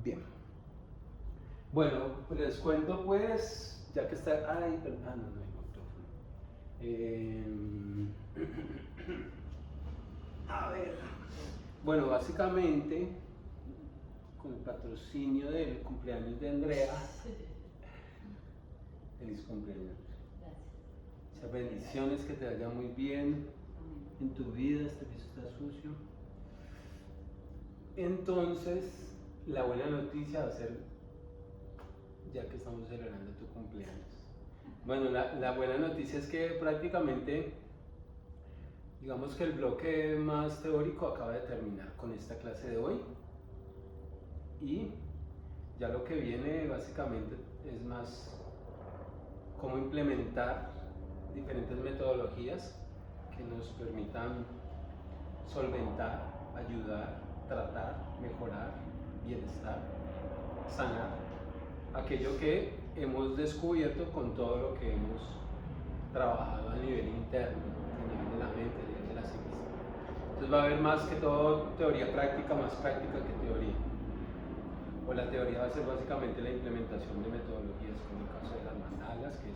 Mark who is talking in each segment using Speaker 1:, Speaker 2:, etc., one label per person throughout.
Speaker 1: Bien. Bueno, pues les cuento pues, ya que está... Ay, no hay micrófono. A ver. Bueno, básicamente, con el patrocinio del cumpleaños de Andrea. Feliz cumpleaños.
Speaker 2: Gracias.
Speaker 1: Muchas bendiciones, que te vaya muy bien en tu vida. Este piso está sucio. Entonces, la buena noticia va a ser, ya que estamos celebrando tu cumpleaños. Bueno, la buena noticia es que prácticamente, digamos que el bloque más teórico acaba de terminar con esta clase de hoy. Y ya lo que viene básicamente es más cómo implementar diferentes metodologías que nos permitan solventar, ayudar, tratar, mejorar, bienestar, sanar aquello que hemos descubierto con todo lo que hemos trabajado a nivel interno, a nivel de la mente, a nivel de la psiquis. Entonces va a haber más que todo teoría práctica, más práctica que teoría. O la teoría va a ser básicamente la implementación de metodologías, como el caso de las mandalas, que es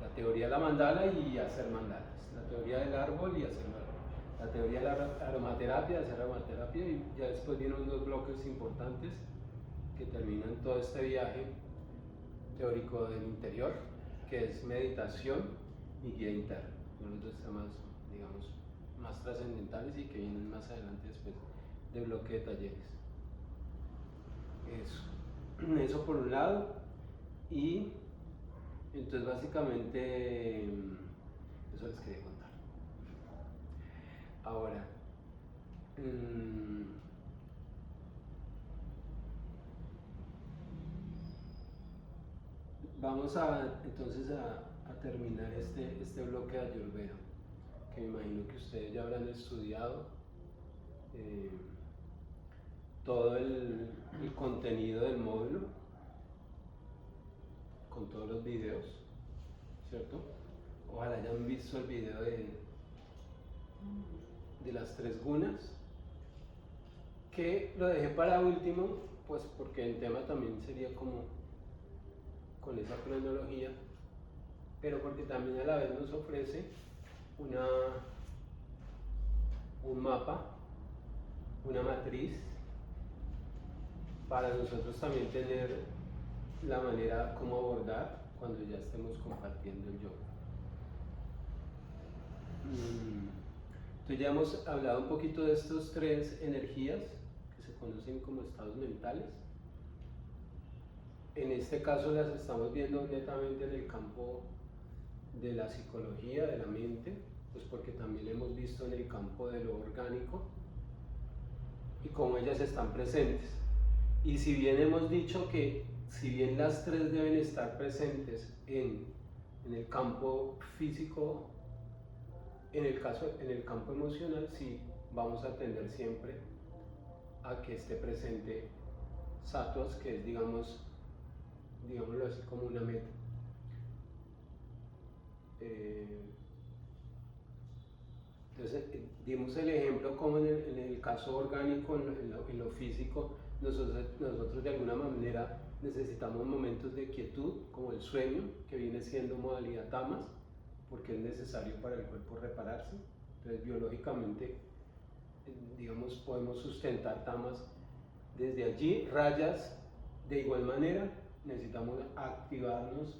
Speaker 1: la teoría de la mandala y hacer mandalas, la teoría del árbol y hacer árbol, la teoría de la aromaterapia, hacer aromaterapia, y ya después vienen unos bloques importantes que terminan todo este viaje teórico del interior, que es meditación y guía interna, unos dos temas, digamos, más trascendentales y que vienen más adelante después del bloque de talleres. Eso por un lado. Y entonces básicamente eso les quería contar. Ahora, vamos entonces a terminar este bloque de Ayurveda, que me imagino que ustedes ya habrán estudiado todo el contenido del módulo, con todos los videos, ¿cierto? Ojalá hayan visto el video de las 3 gunas, que lo dejé para último, pues porque el tema también sería como con esa cronología, pero porque también a la vez nos ofrece un mapa, una matriz, para nosotros también tener la manera como abordar cuando ya estemos compartiendo el yoga. Entonces ya hemos hablado un poquito de estas 3 energías que se conocen como estados mentales. En este caso las estamos viendo netamente en el campo de la psicología, de la mente, pues porque también hemos visto en el campo de lo orgánico y cómo ellas están presentes. Y si bien hemos dicho que si bien las 3 deben estar presentes en el campo físico, en el campo emocional, sí vamos a tender siempre a que esté presente sattvas, que es, digámoslo así, como una meta. Entonces, dimos el ejemplo como en el caso orgánico, en lo físico, nosotros de alguna manera necesitamos momentos de quietud, como el sueño, que viene siendo modalidad tamas, porque es necesario para el cuerpo repararse. Entonces, biológicamente, digamos, podemos sustentar tamas desde allí. Rayas, de igual manera, necesitamos activarnos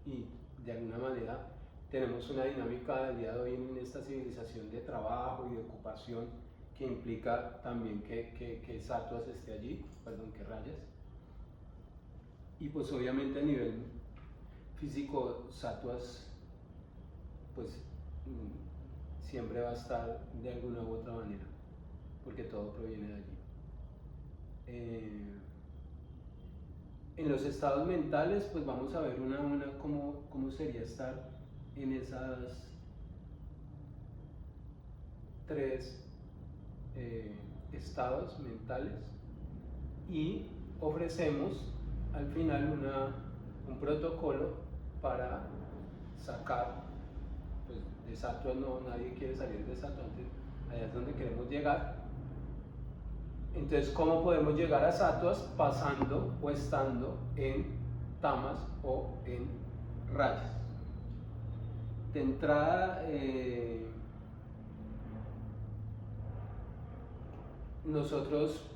Speaker 1: y de alguna manera tenemos una dinámica del día de hoy en esta civilización de trabajo y de ocupación que implica también que sattvas esté allí, que rayas. Y pues obviamente a nivel físico, sattvas pues siempre va a estar de alguna u otra manera, porque todo proviene de allí. En los estados mentales, pues vamos a ver cómo sería estar en esas 3 estados mentales, y ofrecemos al final un protocolo para sacar, pues de sattva nadie quiere salir de sattva, allá es donde queremos llegar, Entonces, ¿cómo podemos llegar a sattvas? Pasando o estando en tamas o en rayas. De entrada, nosotros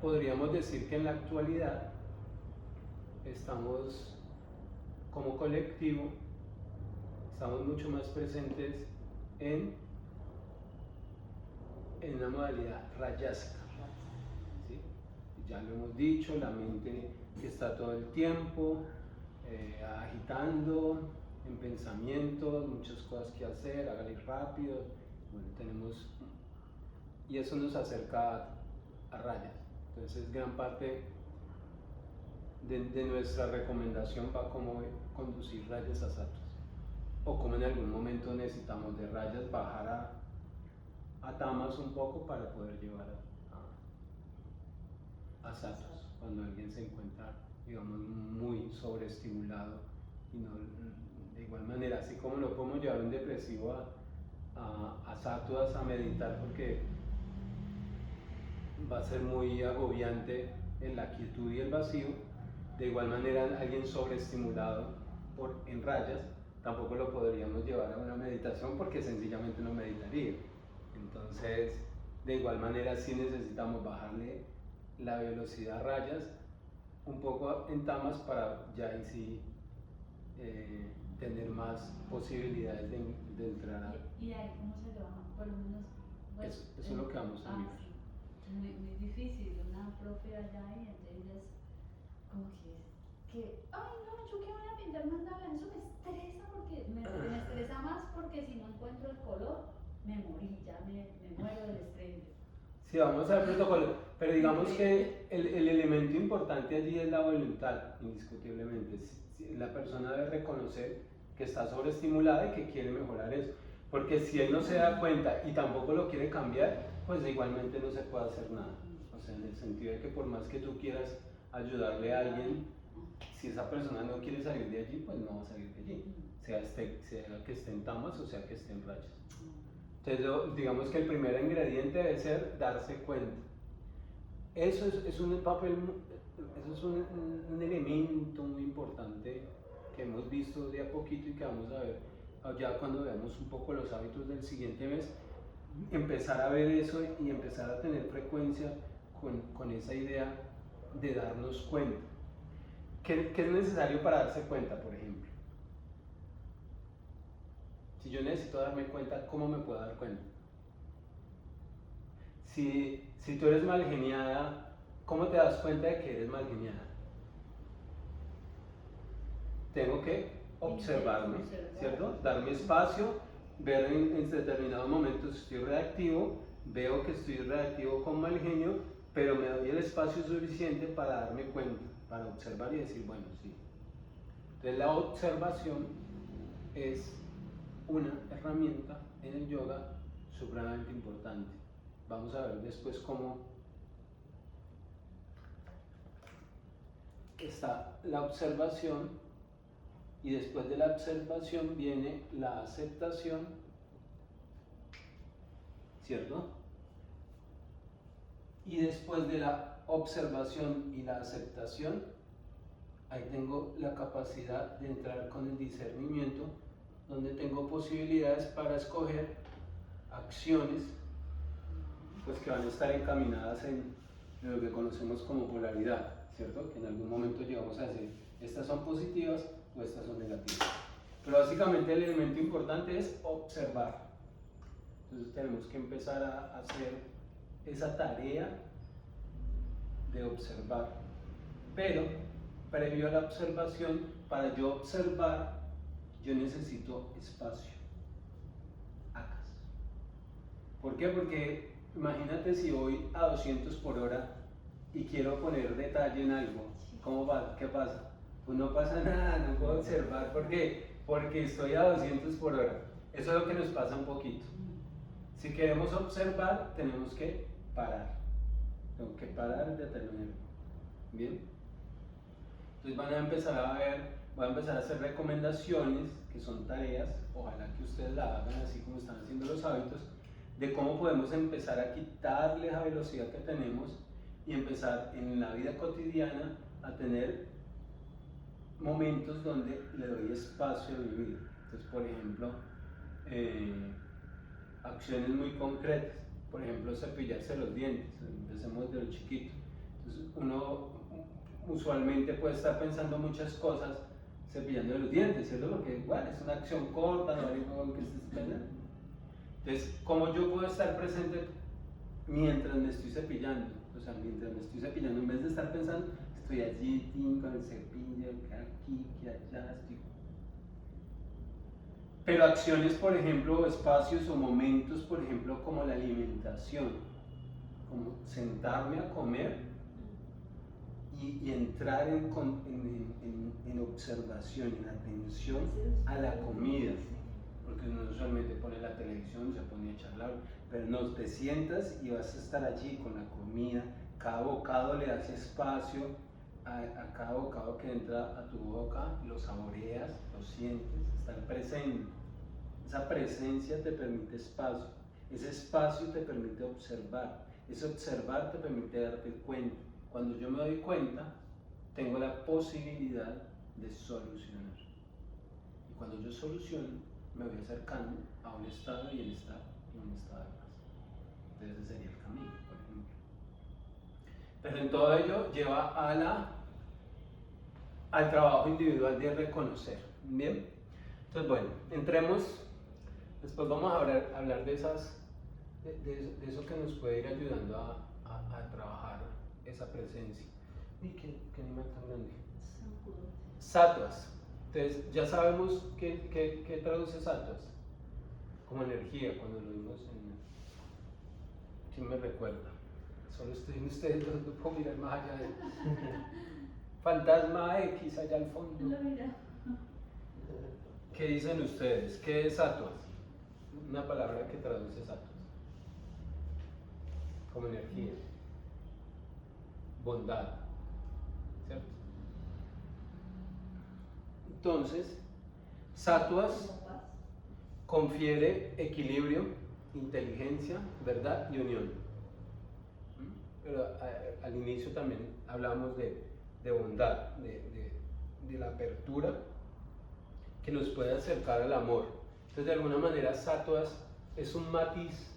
Speaker 1: podríamos decir que en la actualidad estamos como colectivo, estamos mucho más presentes en la modalidad rayásica. ¿Sí? Ya lo hemos dicho, la mente que está todo el tiempo agitando en pensamientos, muchas cosas que hacer, hágale rápido. Bueno, tenemos, y eso nos acerca a rayas. Entonces, gran parte de nuestra recomendación va como conducir rayas a sattva, o como en algún momento necesitamos de rayas bajar a tamas un poco para poder llevar a sattvas, cuando alguien se encuentra, digamos, muy sobreestimulado, y no, de igual manera, así como no podemos llevar un depresivo a sattvas, a meditar, porque va a ser muy agobiante en la quietud y el vacío. De igual manera, alguien sobreestimulado en rayas tampoco lo podríamos llevar a una meditación, porque sencillamente no meditaría. Entonces, de igual manera, sí necesitamos bajarle la velocidad a rayas un poco en tamas para ya ahí sí tener más posibilidades de entrar a...
Speaker 2: ¿Y ahí cómo se lo baja? Por lo menos... Pues,
Speaker 1: eso es lo que vamos a mirar.
Speaker 2: Sí. Muy difícil, una profe allá y entonces como que ay no, yo que voy a pintar mandala, eso me estresa porque me estresa más, porque si no encuentro el color, me morí, ya me muero del estrés.
Speaker 1: Sí, vamos a ver protocolo, pero digamos que el elemento importante allí es la voluntad, indiscutiblemente. La persona debe reconocer que está sobreestimulada y que quiere mejorar eso, porque si él no se da cuenta y tampoco lo quiere cambiar, pues igualmente no se puede hacer nada. O sea, en el sentido de que por más que tú quieras ayudarle a alguien, si esa persona no quiere salir de allí, pues no va a salir de allí, sea que esté en tamas o sea que esté en rayas. Entonces, digamos que el primer ingrediente debe ser darse cuenta. Eso es un papel, eso es un elemento muy importante que hemos visto de a poquito y que vamos a ver ya cuando veamos un poco los hábitos del siguiente mes, empezar a ver eso y empezar a tener frecuencia con esa idea de darnos cuenta. ¿Qué es necesario para darse cuenta, por ejemplo? Si yo necesito darme cuenta, ¿cómo me puedo dar cuenta? Si tú eres mal geniada, ¿cómo te das cuenta de que eres mal geniada? Tengo que observarme, ¿cierto? Darme espacio, ver en determinados momentos si estoy reactivo, veo que estoy reactivo con mal genio, pero me doy el espacio suficiente para darme cuenta, para observar y decir, bueno, sí. Entonces la observación es una herramienta en el yoga supremamente importante. Vamos a ver después cómo está la observación, y después de la observación viene la aceptación, ¿cierto? Y después de la observación y la aceptación, ahí tengo la capacidad de entrar con el discernimiento, donde tengo posibilidades para escoger acciones pues que van a estar encaminadas en lo que conocemos como polaridad, ¿cierto? Que en algún momento llegamos a decir, estas son positivas o estas son negativas. Pero básicamente el elemento importante es observar. Entonces tenemos que empezar a hacer esa tarea de observar. Pero previo a la observación, para yo observar, yo necesito espacio. Acas. ¿Por qué? Porque imagínate si voy a 200 por hora y quiero poner detalle en algo. ¿Cómo va? ¿Qué pasa? Pues no pasa nada, no puedo observar. ¿Por qué? Porque estoy a 200 por hora. Eso es lo que nos pasa un poquito. Si queremos observar, tenemos que parar. Tengo que parar de detenerme. ¿Bien? Entonces van a empezar a ver, voy a empezar a hacer recomendaciones, que son tareas, ojalá que ustedes la hagan así como están haciendo los hábitos, de cómo podemos empezar a quitarle la velocidad que tenemos y empezar en la vida cotidiana a tener momentos donde le doy espacio a vivir. Entonces, por ejemplo, acciones muy concretas, por ejemplo, cepillarse los dientes, empecemos de lo chiquito. Entonces, uno usualmente puede estar pensando muchas cosas cepillando los dientes, ¿cierto? Porque igual es una acción corta, no hay algo que estés pensando. Entonces, ¿cómo yo puedo estar presente mientras me estoy cepillando? O sea, mientras me estoy cepillando, en vez de estar pensando, estoy allí con el cepillo, que aquí, que allá, estoy. Pero acciones, por ejemplo, espacios o momentos, por ejemplo, como la alimentación, como sentarme a comer y entrar en observación, en atención a la comida. Porque uno usualmente pone la televisión, se pone a charlar, pero no, te sientas y vas a estar allí con la comida, cada bocado le das espacio a cada bocado que entra a tu boca, lo saboreas, lo sientes, estar presente. Esa presencia te permite espacio, ese espacio te permite observar, ese observar te permite darte cuenta. Cuando yo me doy cuenta, tengo la posibilidad de solucionar. Y cuando yo soluciono, me voy acercando a un estado de bienestar y un estado de paz. Entonces ese sería el camino, por ejemplo. Pero en todo ello lleva al trabajo individual de reconocer. ¿Bien? Entonces, bueno, entremos, después vamos a hablar de eso que nos puede ir ayudando a trabajar esa presencia. ¿Y qué animal tan grande? Sattvas. Entonces, ya sabemos qué traduce sattvas. Como energía, cuando lo vimos en... ¿Quién me recuerda? Solo estoy en ustedes dos, no puedo mirar más allá de... Fantasma X allá al fondo. ¿Qué dicen ustedes? ¿Qué es sattvas? Una palabra que traduce sattvas. Como energía. Bondad. ¿Cierto? Entonces, sattvas confiere equilibrio, inteligencia, verdad y unión. Pero al inicio también hablamos de bondad, de la apertura que nos puede acercar al amor. Entonces, de alguna manera, sattvas es un matiz,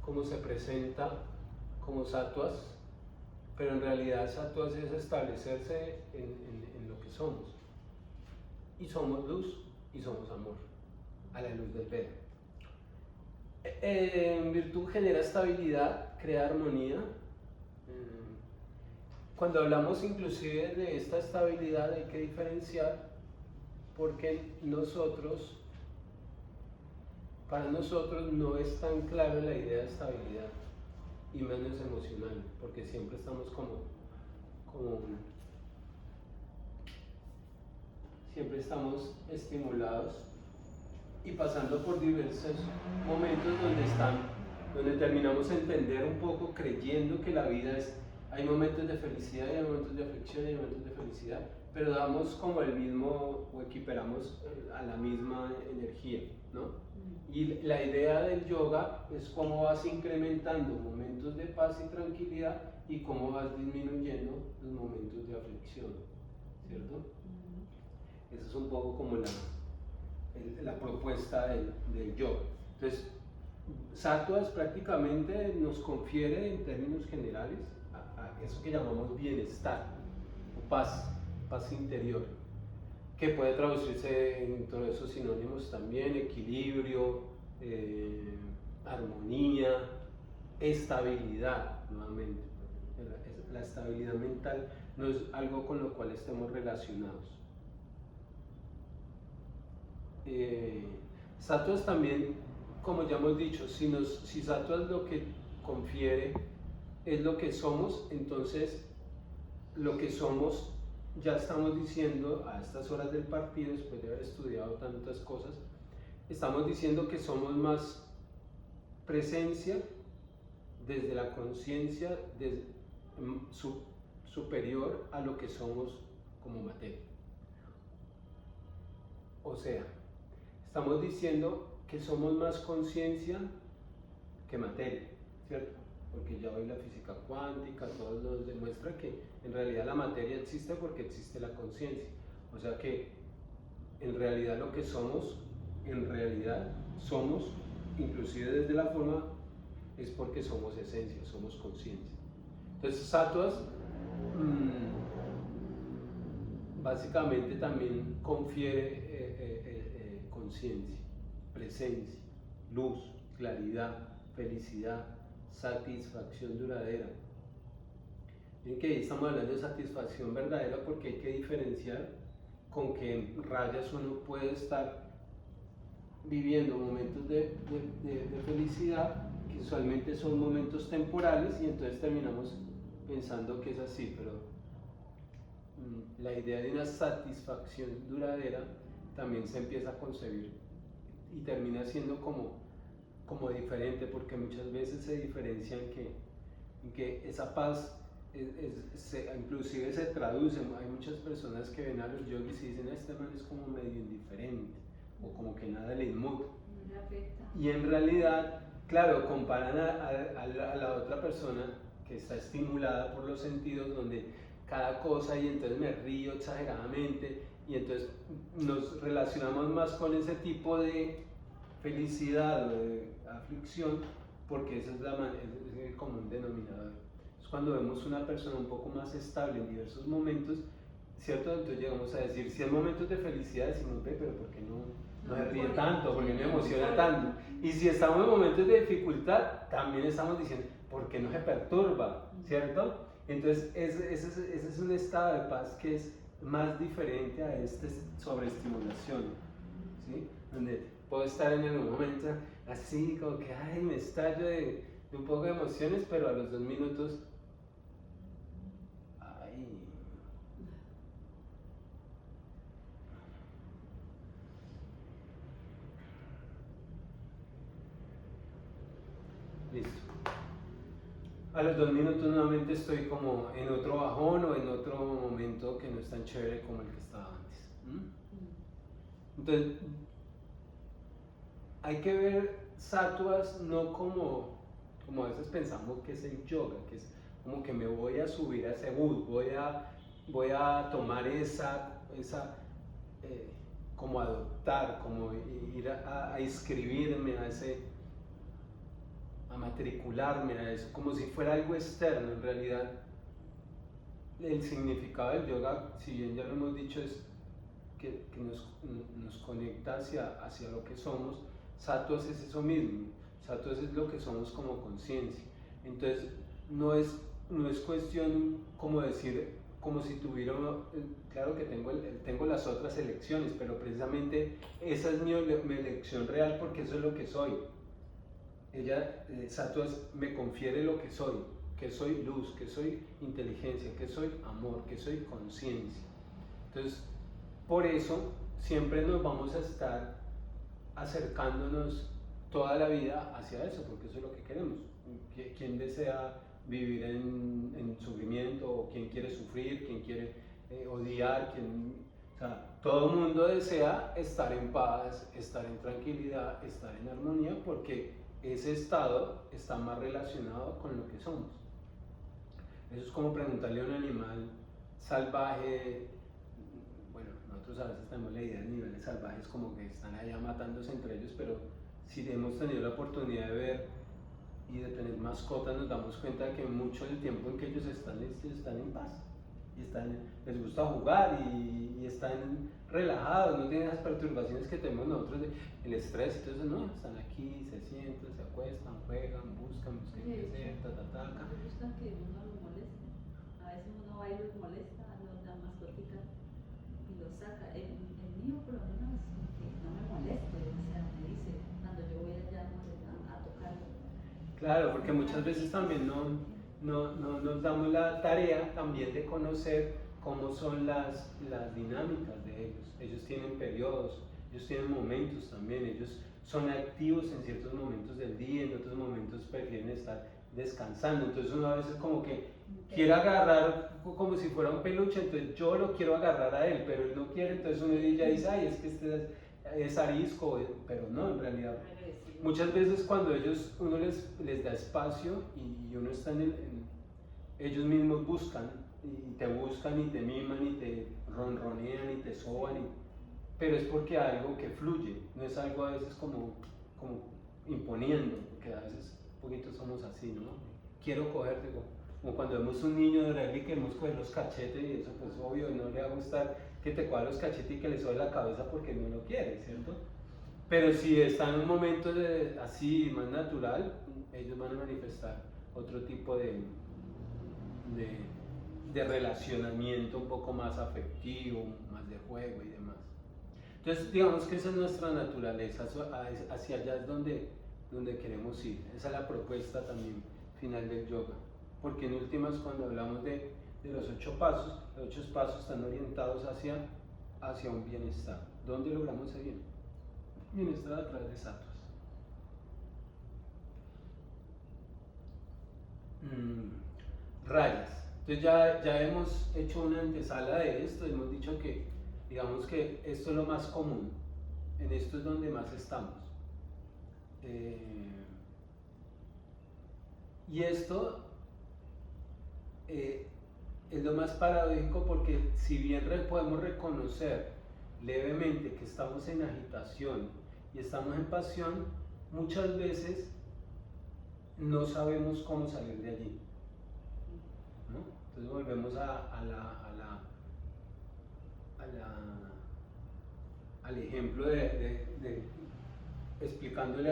Speaker 1: como se presenta como sattvas, pero en realidad sattvas es establecerse en lo que somos. Y somos luz y somos amor, a la luz del Veda. En virtud genera estabilidad, crea armonía. Cuando hablamos inclusive de esta estabilidad hay que diferenciar porque para nosotros no es tan claro la idea de estabilidad y menos emocional, porque siempre estamos siempre estamos estimulados y pasando por diversos momentos donde terminamos a entender un poco, creyendo que la vida hay momentos de felicidad y hay momentos de aflicción y hay momentos de felicidad, pero damos como el mismo, o equiparamos a la misma energía, ¿no? Y la idea del yoga es cómo vas incrementando momentos de paz y tranquilidad y cómo vas disminuyendo los momentos de aflicción, ¿cierto? Esa es un poco como la propuesta del yoga. Entonces, sattvas prácticamente nos confiere en términos generales a eso que llamamos bienestar o paz interior, que puede traducirse dentro de esos sinónimos también: equilibrio, armonía, estabilidad. Nuevamente, la estabilidad mental no es algo con lo cual estemos relacionados. Sattvas también, como ya hemos dicho, si sattvas lo que confiere es lo que somos, entonces lo que somos, ya estamos diciendo a estas horas del partido, después de haber estudiado tantas cosas, estamos diciendo que somos más presencia desde la conciencia superior a lo que somos como materia. O sea, estamos diciendo que somos más conciencia que materia, ¿cierto? porque ya hoy la física cuántica, todo nos demuestra que en realidad la materia existe porque existe la conciencia. O sea que en realidad lo que somos, en realidad somos, inclusive desde la forma, es porque somos esencia, somos conciencia. Entonces Sattvas básicamente también confiere conciencia, presencia, luz, claridad, felicidad, satisfacción duradera. Miren que ahí estamos hablando de satisfacción verdadera porque hay que diferenciar con que en rayas uno puede estar viviendo momentos de felicidad que usualmente son momentos temporales y entonces terminamos pensando que es así, pero la idea de una satisfacción duradera también se empieza a concebir y termina siendo como diferente, porque muchas veces se diferencia en que esa paz inclusive se traduce. Hay muchas personas que ven a los yogis y dicen, este man es como medio indiferente o como que nada le inmuta, y en realidad, claro, comparan a la otra persona que está estimulada por los sentidos, donde cada cosa, y entonces me río exageradamente, y entonces nos relacionamos más con ese tipo de felicidad o de aflicción, porque esa es el común denominador. Entonces, cuando vemos una persona un poco más estable en diversos momentos, ¿cierto? Entonces llegamos a decir, si hay momentos de felicidad, decimos, ve, pero ¿por qué no se ríe tanto? ¿Por qué no emociona tanto? Y si estamos en momentos de dificultad, también estamos diciendo, ¿por qué no se perturba? ¿Cierto? Entonces, ese es un estado de paz que es más diferente a esta sobreestimulación, ¿sí? Donde puedo estar en el momento así, como que, ay, me estallo de un poco de emociones, pero a los 2 minutos, ay. Listo. A los 2 minutos nuevamente estoy como en otro bajón o en otro momento que no es tan chévere como el que estaba antes. Entonces, hay que ver sattvas no como a veces pensamos que es el yoga, que es como que me voy a subir a ese bus, voy a tomar esa como adoptar, como ir a inscribirme a matricularme a eso, como si fuera algo externo. En realidad, el significado del yoga, si bien ya lo hemos dicho, es que nos conecta hacia lo que somos. Sattvas es eso mismo, sattvas es lo que somos como conciencia. Entonces, no es cuestión como decir, como si tuviera, claro que tengo las otras elecciones, pero precisamente esa es mi elección real, porque eso es lo que soy. Sattvas me confiere lo que soy luz, que soy inteligencia, que soy amor, que soy conciencia. Entonces, por eso siempre nos vamos a estar acercándonos toda la vida hacia eso, porque eso es lo que queremos. ¿Quién desea vivir en sufrimiento? ¿O quién quiere sufrir? ¿Quién quiere odiar? O sea, todo el mundo desea estar en paz, estar en tranquilidad, estar en armonía, porque ese estado está más relacionado con lo que somos. Eso es como preguntarle a un animal salvaje. Bueno, nosotros a veces tenemos la idea de niveles salvajes como que están allá matándose entre ellos, pero si hemos tenido la oportunidad de ver y de tener mascotas, nos damos cuenta de que mucho del tiempo en que ellos están en paz, y les gusta jugar y están relajados, no tienen esas perturbaciones que tenemos nosotros, el estrés. Entonces, no, están aquí, se sientan, se acuestan, juegan, buscan qué hacer,
Speaker 2: ¿No les gusta que uno los moleste? A veces uno va y los molesta, la mascotica, y los saca. El mío, por lo menos, que no me moleste, o sea, me dice cuando yo voy allá a tocarlo.
Speaker 1: Claro, porque muchas veces también no nos damos la tarea también de conocer cómo son las dinámicas de ellos. Ellos tienen periodos, ellos tienen momentos también, ellos son activos en ciertos momentos del día, en otros momentos prefieren estar descansando. Entonces uno a veces como que quiere agarrar como si fuera un peluche, entonces yo lo quiero agarrar a él, pero él no quiere, entonces uno ya dice, ay, es que este es arisco, pero no, en realidad muchas veces cuando uno les da espacio y uno está ellos mismos buscan y te buscan y te miman y te ronronean y te soban, pero es porque hay algo que fluye, no es algo a veces como imponiendo, porque a veces un poquito somos así, ¿no? Quiero cogerte, como cuando vemos un niño de verdad y queremos coger los cachetes y eso pues obvio no le va a gustar que te coja los cachetes y que le sobe la cabeza porque no lo quiere, ¿cierto? Pero si está en un momento así más natural, ellos van a manifestar otro tipo de relacionamiento un poco más afectivo, más de juego y demás. Entonces digamos que esa es nuestra naturaleza, hacia allá es donde queremos ir. Esa es la propuesta también final del yoga, porque en últimas cuando hablamos de los 8 pasos están orientados hacia un bienestar. ¿Dónde logramos ese bienestar? A través de sattva. Rayas. Entonces ya hemos hecho una antesala de esto, hemos dicho que digamos que esto es lo más común, en esto es donde más estamos. Y esto es lo más paradójico porque si bien podemos reconocer levemente que estamos en agitación y estamos en pasión, muchas veces no sabemos cómo salir de allí, ¿no? Entonces volvemos al ejemplo de explicándole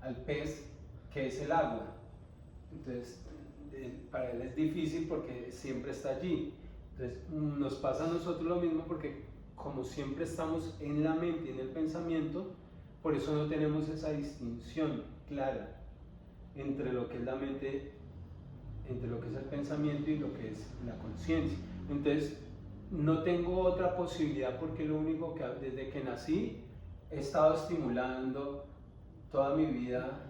Speaker 1: al pez qué es el agua. Entonces para él es difícil porque siempre está allí. Entonces nos pasa a nosotros lo mismo porque como siempre estamos en la mente y en el pensamiento, por eso no tenemos esa distinción clara entre lo que es la mente, entre lo que es el pensamiento y lo que es la conciencia. Entonces no tengo otra posibilidad porque lo único que desde que nací he estado estimulando toda mi vida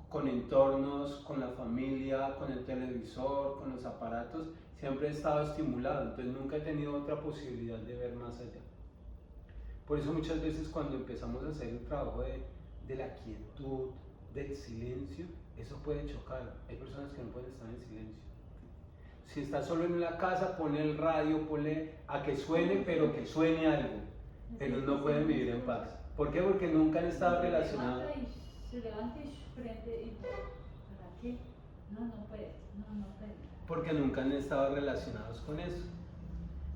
Speaker 1: con entornos, con la familia, con el televisor, con los aparatos, siempre he estado estimulado, entonces nunca he tenido otra posibilidad de ver más allá. Por eso muchas veces cuando empezamos a hacer el trabajo de la quietud, del silencio, eso puede chocar. Hay personas que no pueden estar en silencio. Si está solo en la casa, pone el radio, ponle a que suene, pero que suene algo. Pero no pueden vivir en paz. ¿Por qué? Porque nunca han estado relacionados.
Speaker 2: Se levanta y prende y ¿para qué? No puede.
Speaker 1: Porque nunca han estado relacionados con eso.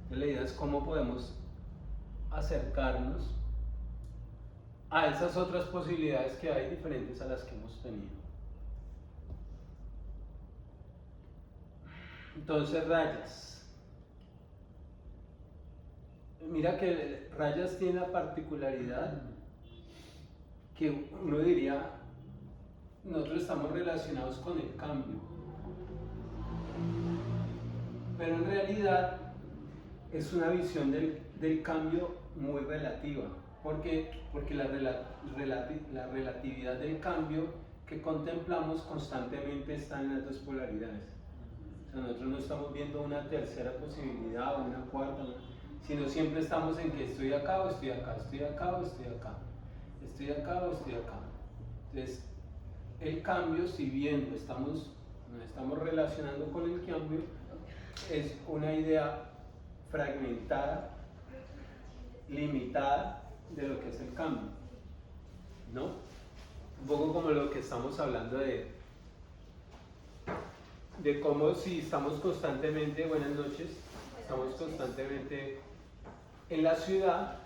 Speaker 1: Entonces la idea es cómo podemos acercarnos a esas otras posibilidades que hay diferentes a las que hemos tenido. Entonces rayas. Mira que rayas tiene la particularidad que uno diría, nosotros estamos relacionados con el cambio, pero en realidad es una visión del cambio muy relativa. ¿Por qué? Porque la relatividad del cambio que contemplamos constantemente está en las dos polaridades. O sea, nosotros no estamos viendo una tercera posibilidad o una cuarta, sino siempre estamos en que estoy acá o estoy acá, estoy acá o estoy acá, estoy acá o estoy acá. Entonces, el cambio, si bien nos estamos relacionando con el cambio, es una idea fragmentada, limitada de lo que es el cambio, ¿no? Un poco como lo que estamos hablando de cómo si estamos constantemente, buenas noches, estamos constantemente en la ciudad,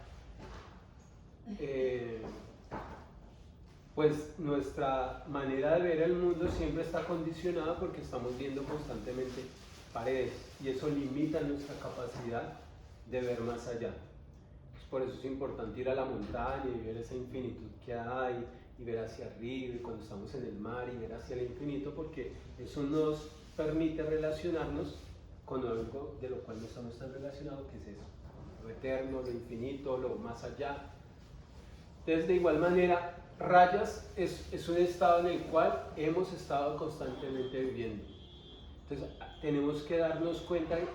Speaker 1: pues nuestra manera de ver el mundo siempre está condicionada porque estamos viendo constantemente paredes y eso limita nuestra capacidad de ver más allá. Por eso es importante ir a la montaña y ver esa infinitud que hay y ver hacia arriba y cuando estamos en el mar y ver hacia el infinito, porque eso nos permite relacionarnos con algo de lo cual no estamos tan relacionados, que es eso, lo eterno, lo infinito, lo más allá. Entonces, de igual manera, rayas es un estado en el cual hemos estado constantemente viviendo. Entonces, tenemos que darnos cuenta de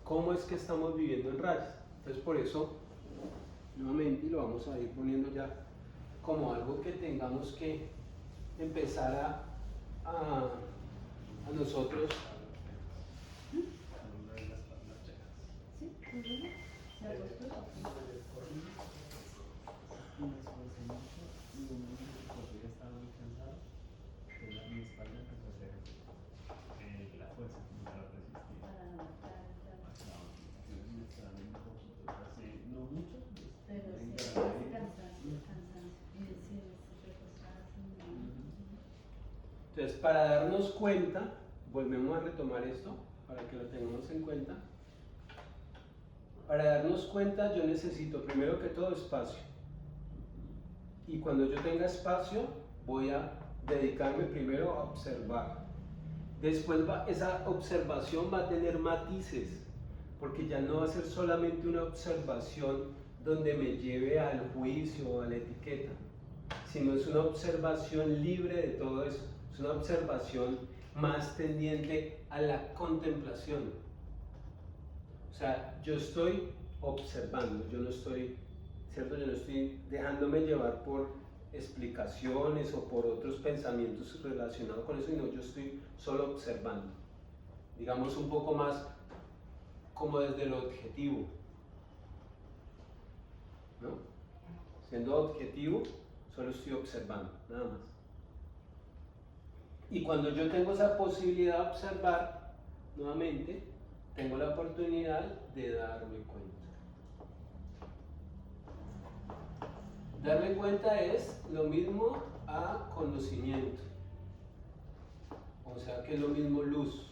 Speaker 1: cómo es que estamos viviendo en rayas. Entonces, por eso, nuevamente, y lo vamos a ir poniendo ya como algo que tengamos que empezar a nosotros.
Speaker 2: ¿Sí? ¿Se acostó?
Speaker 3: Y me esforcé mucho y un momento que ya estaba muy cansado, mi espalda empezó a hacer la fuerza como para resistir.
Speaker 2: Para no estar,
Speaker 3: Entonces me estaba dando un poquito, no mucho,
Speaker 2: pero sí,
Speaker 3: pues,
Speaker 2: es cansancio, cansancio. Y sí, recostar así.
Speaker 1: Entonces, para darnos cuenta, volvemos a retomar esto, para que lo tengamos en cuenta. Para darnos cuenta, yo necesito primero que todo espacio. Y cuando yo tenga espacio, voy a dedicarme primero a observar. Después esa observación va a tener matices, porque ya no va a ser solamente una observación donde me lleve al juicio o a la etiqueta, sino es una observación libre de todo eso. Es una observación más tendiente a la contemplación. O sea, yo estoy observando, yo no estoy, ¿cierto? Yo no estoy dejándome llevar por explicaciones o por otros pensamientos relacionados con eso, sino yo estoy solo observando. Digamos un poco más como desde lo objetivo, ¿no? Siendo objetivo, solo estoy observando, nada más. Y cuando yo tengo esa posibilidad de observar, nuevamente, tengo la oportunidad de darme cuenta. Darme cuenta es lo mismo a conocimiento, o sea que es lo mismo luz.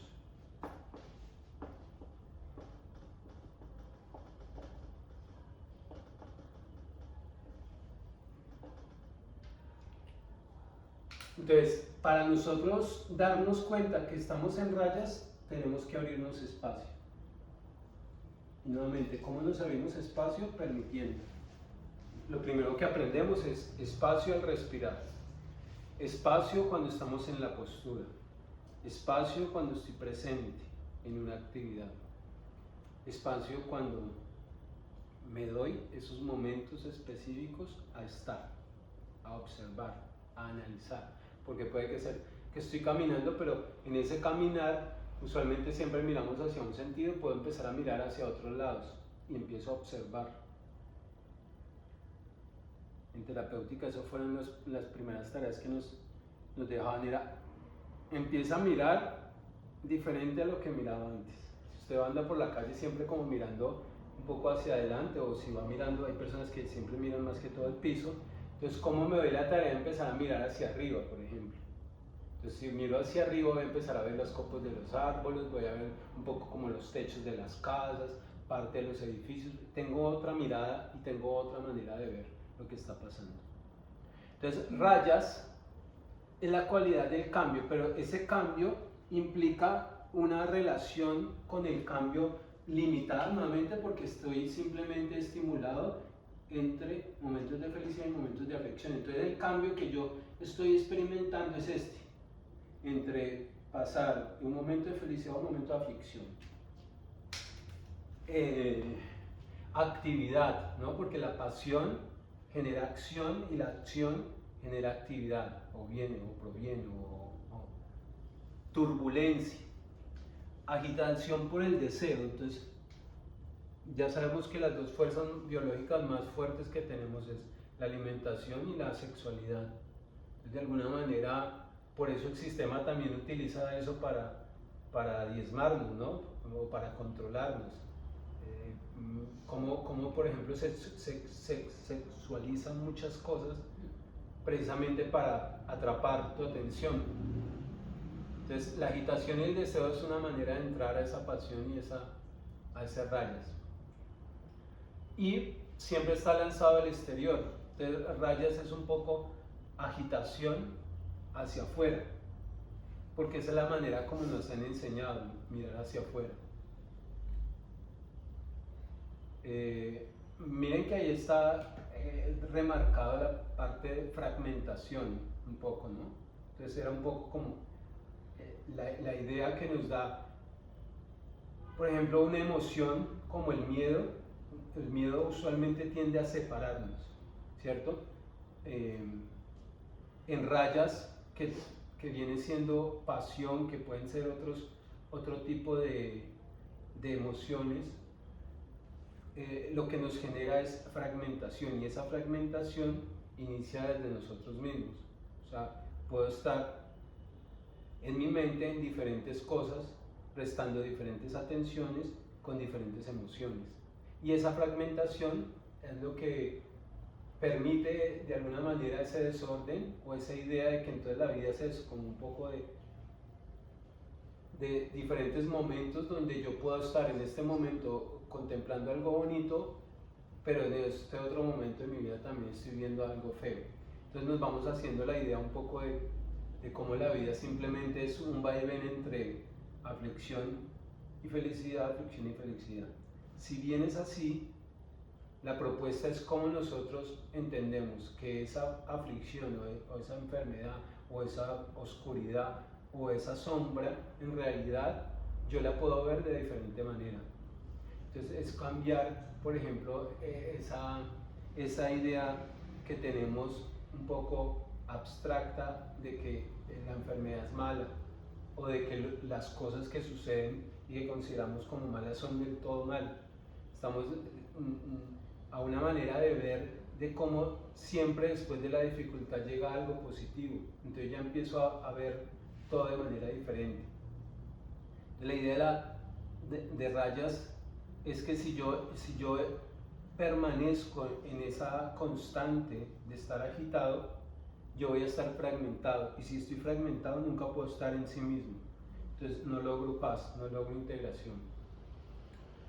Speaker 1: Entonces, para nosotros darnos cuenta que estamos en rayas, tenemos que abrirnos espacio. Y nuevamente, ¿cómo nos abrimos espacio? Permitiendo. Lo primero que aprendemos es espacio al respirar, espacio cuando estamos en la postura, espacio cuando estoy presente en una actividad, espacio cuando me doy esos momentos específicos a estar, a observar, a analizar, porque puede que ser que estoy caminando, pero en ese caminar usualmente siempre miramos hacia un sentido, puedo empezar a mirar hacia otros lados y empiezo a observar. En terapéutica, eso fueron las primeras tareas que nos dejaban, empieza a mirar diferente a lo que miraba antes. Si usted anda por la calle siempre como mirando un poco hacia adelante, o si va mirando, hay personas que siempre miran más que todo el piso, entonces ¿cómo me doy la tarea de empezar a mirar hacia arriba, por ejemplo? Entonces si miro hacia arriba voy a empezar a ver los copos de los árboles, voy a ver un poco como los techos de las casas, parte de los edificios, tengo otra mirada y tengo otra manera de ver lo que está pasando. Entonces, rayas es la cualidad del cambio, pero ese cambio implica una relación con el cambio limitada nuevamente porque estoy simplemente estimulado entre momentos de felicidad y momentos de aflicción. Entonces, el cambio que yo estoy experimentando es este, entre pasar de un momento de felicidad a un momento de aflicción. Actividad, ¿no? Porque la pasión genera acción y la acción genera actividad, o viene o proviene, o turbulencia, agitación por el deseo. Entonces, ya sabemos que las dos fuerzas biológicas más fuertes que tenemos es la alimentación y la sexualidad. Entonces, de alguna manera, por eso el sistema también utiliza eso para diezmarnos, ¿no? O para controlarnos. Como por ejemplo se sexualizan muchas cosas precisamente para atrapar tu atención. Entonces la agitación y el deseo es una manera de entrar a esa pasión y a esas rayas. Y siempre está lanzado al exterior. Entonces rayas es un poco agitación hacia afuera, porque esa es la manera como nos han enseñado, mirar hacia afuera. Miren que ahí está remarcada la parte de fragmentación un poco, ¿no? Entonces era un poco como la idea que nos da, por ejemplo, una emoción como el miedo usualmente tiende a separarnos, ¿cierto? eh, en rayas que viene siendo pasión, que pueden ser otro tipo de emociones, lo que nos genera es fragmentación, y esa fragmentación inicia desde nosotros mismos. O sea, puedo estar en mi mente en diferentes cosas, prestando diferentes atenciones con diferentes emociones, y esa fragmentación es lo que permite de alguna manera ese desorden, o esa idea de que entonces la vida es como un poco de diferentes momentos donde yo puedo estar en este momento contemplando algo bonito, pero en este otro momento de mi vida también estoy viendo algo feo. Entonces nos vamos haciendo la idea un poco de cómo la vida simplemente es un vaivén entre aflicción y felicidad, aflicción y felicidad. Si bien es así, la propuesta es cómo nosotros entendemos que esa aflicción o esa enfermedad o esa oscuridad o esa sombra, en realidad yo la puedo ver de diferente manera. Entonces es cambiar, por ejemplo, esa idea que tenemos un poco abstracta de que la enfermedad es mala, o de que las cosas que suceden y que consideramos como malas son del todo mal. Estamos a una manera de ver de cómo siempre después de la dificultad llega algo positivo. Entonces ya empiezo a ver todo de manera diferente. La idea de rayas es que si yo permanezco en esa constante de estar agitado, yo voy a estar fragmentado, y si estoy fragmentado nunca puedo estar en sí mismo. Entonces no logro paz, no logro integración.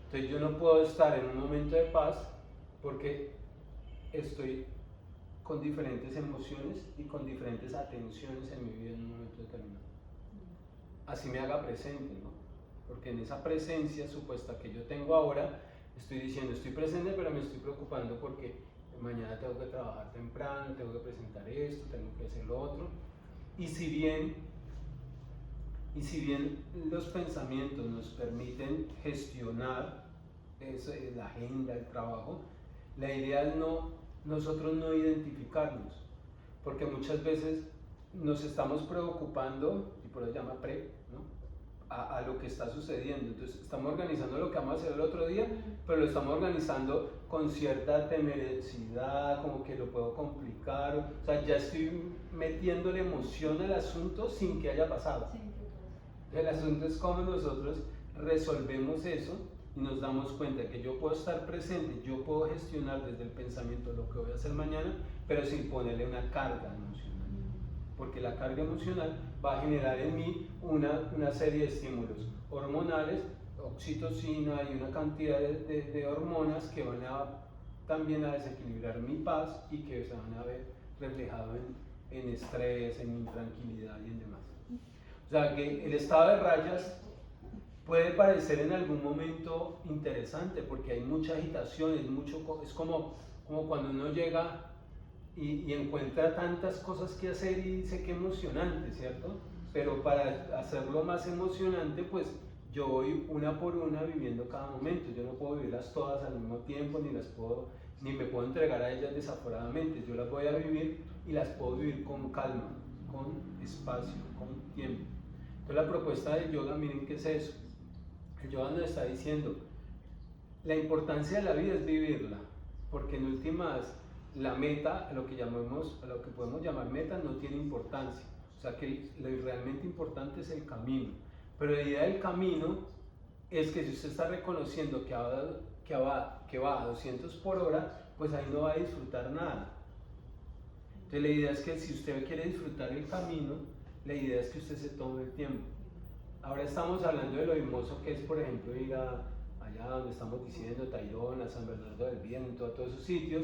Speaker 1: Entonces yo no puedo estar en un momento de paz porque estoy con diferentes emociones y con diferentes atenciones en mi vida en un momento determinado. Así me haga presente, ¿no? Porque en esa presencia supuesta que yo tengo ahora, estoy diciendo, estoy presente, pero me estoy preocupando porque mañana tengo que trabajar temprano, tengo que presentar esto, tengo que hacer lo otro. Y si bien los pensamientos nos permiten gestionar eso, la agenda, el trabajo, la idea es nosotros no identificarnos, porque muchas veces nos estamos preocupando, y por eso se llama ¿no? a lo que está sucediendo. Entonces estamos organizando lo que vamos a hacer el otro día, pero lo estamos organizando con cierta temerosidad, como que lo puedo complicar, o sea, ya estoy metiéndole emoción al asunto sin que haya pasado. El asunto es cómo nosotros resolvemos eso y nos damos cuenta que yo puedo estar presente, yo puedo gestionar desde el pensamiento lo que voy a hacer mañana, pero sin ponerle una carga emocional, porque la carga emocional va a generar en mí una serie de estímulos hormonales, oxitocina y una cantidad de hormonas que van también a desequilibrar mi paz y que se van a ver reflejado en estrés, en intranquilidad y en demás. O sea que el estado de rayas puede parecer en algún momento interesante porque hay mucha agitación, es como cuando uno llega y encuentra tantas cosas que hacer y dice que emocionante, ¿cierto? Pero para hacerlo más emocionante, pues yo voy una por una viviendo cada momento. Yo no puedo vivirlas todas al mismo tiempo, ni me puedo entregar a ellas desaforadamente. Yo las voy a vivir y las puedo vivir con calma, con espacio, con tiempo. Entonces la propuesta del yoga, miren qué es eso. El yoga nos está diciendo, la importancia de la vida es vivirla, porque en últimas la meta, lo que podemos llamar meta, no tiene importancia. O sea que lo realmente importante es el camino. Pero la idea del camino es que si usted está reconociendo que va a 200 por hora, pues ahí no va a disfrutar nada. Entonces la idea es que si usted quiere disfrutar el camino, la idea es que usted se tome el tiempo. Ahora estamos hablando de lo hermoso que es, por ejemplo, ir allá donde estamos diciendo, Tayrona, San Bernardo del Viento, a todos esos sitios.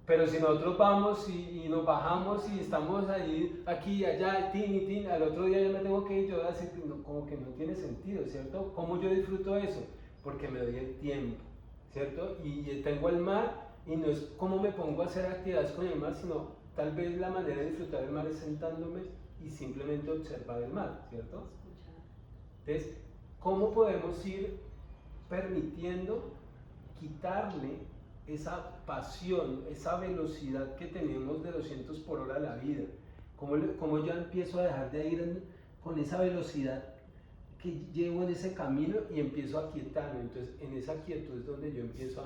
Speaker 1: Pero si nosotros vamos y nos bajamos y estamos ahí, aquí, allá, tin, al otro día yo me tengo que ir, yo voy a decir que como que no tiene sentido, ¿cierto? ¿Cómo yo disfruto eso? Porque me doy el tiempo, ¿cierto? Y tengo el mar, y no es cómo me pongo a hacer actividades con el mar, sino tal vez la manera de disfrutar el mar es sentándome y simplemente observar el mar, ¿cierto? Entonces, ¿cómo podemos ir permitiendo quitarle esa pasión, esa velocidad que tenemos de 200 por hora a la vida. Cómo yo empiezo a dejar de ir con esa velocidad que llevo en ese camino y empiezo a quietarme. Entonces, en esa quietud es donde yo empiezo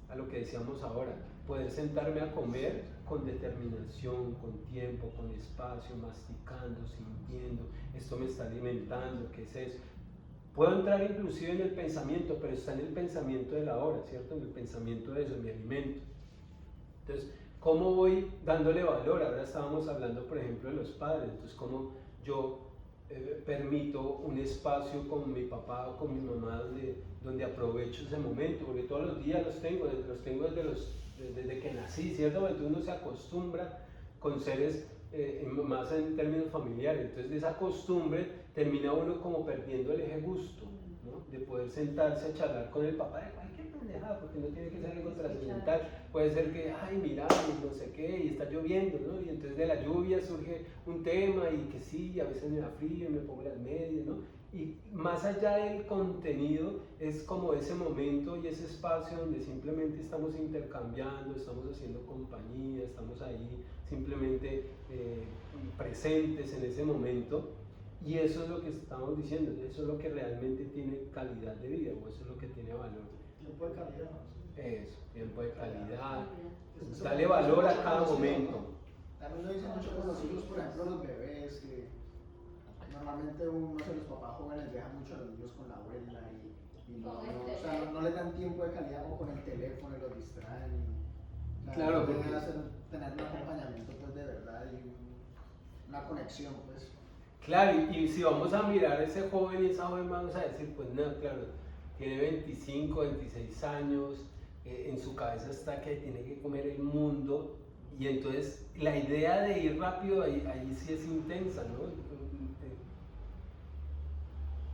Speaker 1: a lo que decíamos ahora, poder sentarme a comer con determinación, con tiempo, con espacio, masticando, sintiendo, esto me está alimentando, ¿qué es eso? Puedo entrar inclusive en el pensamiento, pero está en el pensamiento de la hora, ¿cierto? En el pensamiento de eso, en mi alimento. Entonces, ¿cómo voy dándole valor? Ahora estábamos hablando, por ejemplo, de los padres. Entonces, ¿cómo yo permito un espacio con mi papá o con mi mamá donde aprovecho ese momento? Porque todos los días los tengo desde que nací, ¿cierto? Porque uno se acostumbra con seres más en términos familiares. Entonces, de esa costumbre termina uno como perdiendo el eje gusto, ¿no? De poder sentarse a charlar con el papá de cualquier pendejada, porque no tiene que ser algo trascendental. Puede ser que, ay, mira, y no sé qué, y está lloviendo, ¿no? Y entonces de la lluvia surge un tema, y que sí, a veces me da frío y me pongo las medias, ¿no? Y más allá del contenido, es como ese momento y ese espacio donde simplemente estamos intercambiando, estamos haciendo compañía, estamos ahí simplemente presentes en ese momento. Y eso es lo que estamos diciendo, eso es lo que realmente tiene calidad de vida, o eso es lo que tiene valor.
Speaker 4: Tiempo de calidad.
Speaker 1: Eso, tiempo de calidad.
Speaker 4: Eso
Speaker 1: Dale valor a cada momento.
Speaker 4: También lo dicen mucho con los hijos, por ejemplo, los bebés, que normalmente uno de los papás jóvenes deja mucho a los niños con la abuela y o sea, no les dan tiempo de calidad o con el teléfono y los distraen.
Speaker 1: Claro, porque
Speaker 4: tener un acompañamiento pues de verdad y una conexión pues.
Speaker 1: Claro, y si vamos a mirar a ese joven y esa joven, vamos a decir, pues no, claro, tiene 25, 26 años, en su cabeza está que tiene que comer el mundo, y entonces la idea de ir rápido ahí sí es intensa, ¿no?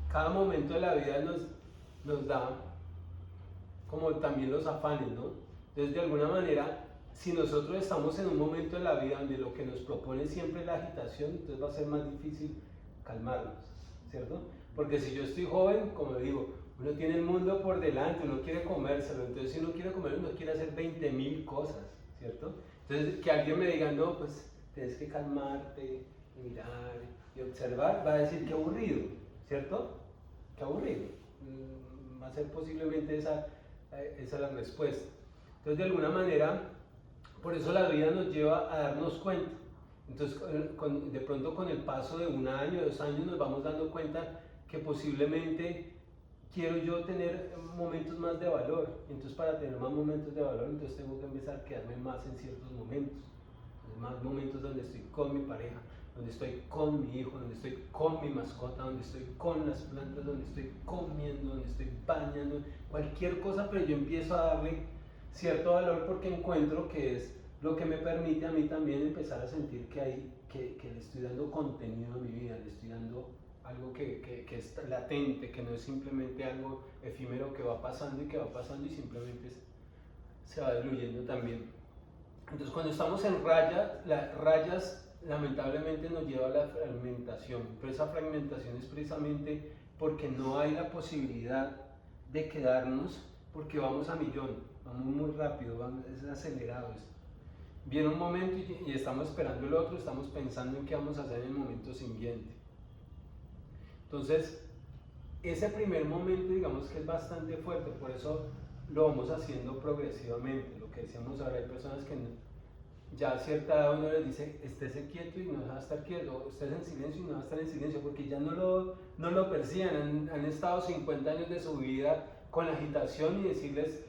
Speaker 1: Cada momento de la vida nos da como también los afanes, ¿no? Entonces, de alguna manera, si nosotros estamos en un momento de la vida donde lo que nos propone siempre es la agitación, entonces va a ser más difícil calmarnos, ¿cierto? Porque si yo estoy joven, como digo, uno tiene el mundo por delante, uno quiere comérselo, entonces si uno quiere comer, uno quiere hacer 20.000 cosas, ¿cierto? Entonces, que alguien me diga, no, pues tienes que calmarte, mirar y observar, va a decir qué aburrido, ¿cierto? Qué aburrido. Va a ser posiblemente esa la respuesta. Entonces, de alguna manera, por eso la vida nos lleva a darnos cuenta. Entonces, de pronto con el paso de 1 año, 2 años, nos vamos dando cuenta que posiblemente quiero yo tener momentos más de valor. Entonces, para tener más momentos de valor, entonces tengo que empezar a quedarme más en ciertos momentos. Más momentos donde estoy con mi pareja, donde estoy con mi hijo, donde estoy con mi mascota, donde estoy con las plantas, donde estoy comiendo, donde estoy bañando, cualquier cosa, pero yo empiezo a darle cierto valor porque encuentro que es lo que me permite a mí también empezar a sentir que le estoy dando contenido a mi vida, le estoy dando algo que es latente, que no es simplemente algo efímero que va pasando y simplemente se va diluyendo también. Entonces, cuando estamos en rayas lamentablemente nos lleva a la fragmentación, pero esa fragmentación es precisamente porque no hay la posibilidad de quedarnos, porque vamos a millón, vamos muy rápido, es acelerado esto. Viene un momento y estamos esperando el otro, estamos pensando en qué vamos a hacer en el momento siguiente. Entonces, ese primer momento, digamos que es bastante fuerte, por eso lo vamos haciendo progresivamente. Lo que decíamos ahora, hay personas que ya a cierta edad uno les dice, estése quieto y no va a estar quieto, o estés en silencio y no va a estar en silencio, porque ya no lo perciben, han estado 50 años de su vida con la agitación y decirles,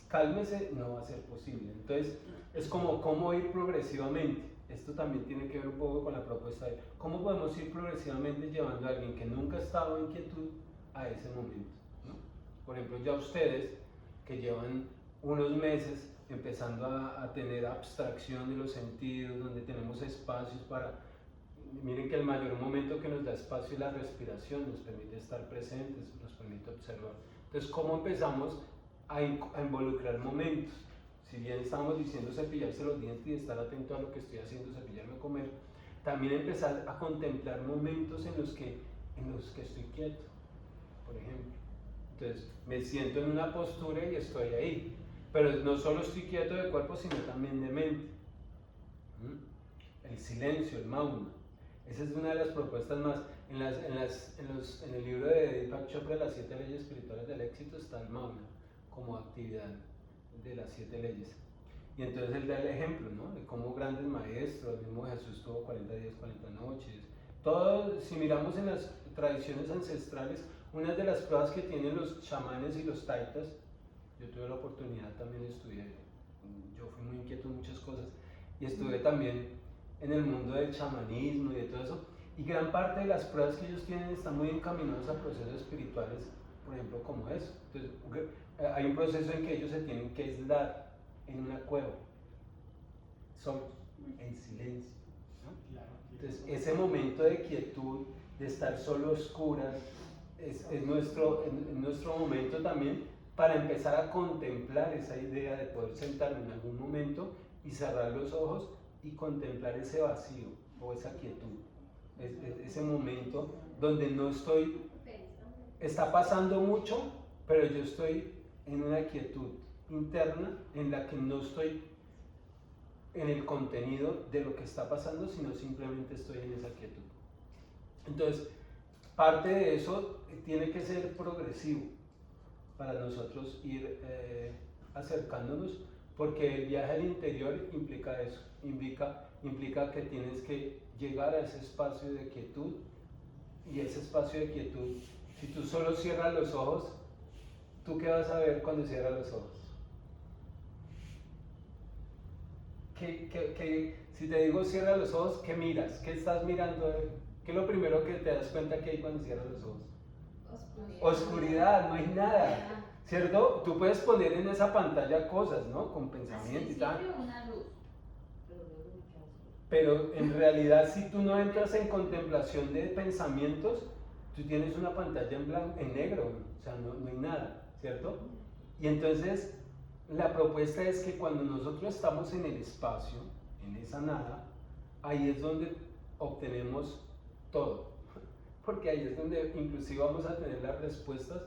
Speaker 1: cálmese, no va a ser posible. Entonces, es como cómo ir progresivamente. Esto también tiene que ver un poco con la propuesta de cómo podemos ir progresivamente llevando a alguien que nunca ha estado en quietud a ese momento, ¿no? Por ejemplo, ya ustedes que llevan unos meses empezando a tener abstracción de los sentidos, donde tenemos espacios para... Miren que el mayor momento que nos da espacio es la respiración, nos permite estar presentes, nos permite observar. Entonces, ¿cómo empezamos a involucrar momentos? Si bien estamos diciendo cepillarse los dientes y estar atento a lo que estoy haciendo, cepillarme o comer, también empezar a contemplar momentos en los que estoy quieto, por ejemplo. Entonces, me siento en una postura y estoy ahí. pero no solo estoy quieto de cuerpo, sino también de mente. El silencio, el mauna. Esa es una de las propuestas más. En el libro de Deepak Chopra, Las 7 leyes espirituales del éxito, está el mauna como actividad de las 7 leyes. Y entonces él da el ejemplo, ¿no? De cómo grandes maestros, el mismo Jesús tuvo 40 días, 40 noches. Todo, si miramos en las tradiciones ancestrales, una de las pruebas que tienen los chamanes y los taitas, yo tuve la oportunidad también de estudiar, yo fui muy inquieto en muchas cosas, y estuve también en el mundo del chamanismo y de todo eso, y gran parte de las pruebas que ellos tienen están muy encaminados a procesos espirituales, por ejemplo, como eso. Entonces, hay un proceso en que ellos se tienen que aislar en una cueva, solos, en silencio, ¿no? Entonces, ese momento de quietud, de estar solo a oscuras, es nuestro momento también para empezar a contemplar esa idea de poder sentarme en algún momento y cerrar los ojos y contemplar ese vacío o esa quietud. Ese momento donde no estoy, está pasando mucho, pero yo estoy en una quietud interna en la que no estoy en el contenido de lo que está pasando, sino simplemente estoy en esa quietud. Entonces, parte de eso tiene que ser progresivo para nosotros ir acercándonos, porque el viaje al interior implica eso, implica que tienes que llegar a ese espacio de quietud, y ese espacio de quietud, si tú solo cierras los ojos, ¿tú qué vas a ver cuando cierras los ojos? Si te digo cierra los ojos, ¿qué miras? ¿Qué estás mirando? ¿Qué es lo primero que te das cuenta que hay cuando cierras los ojos? Oscuridad, no hay nada, ¿cierto? Tú puedes poner en esa pantalla cosas, ¿no? Con pensamiento y tal.
Speaker 2: Una luz.
Speaker 1: Pero en realidad, si tú no entras en contemplación de pensamientos, tú tienes una pantalla en blanco, en negro, o sea, no hay nada, ¿cierto? Y entonces, la propuesta es que cuando nosotros estamos en el espacio, en esa nada, ahí es donde obtenemos todo, porque ahí es donde inclusive vamos a tener las respuestas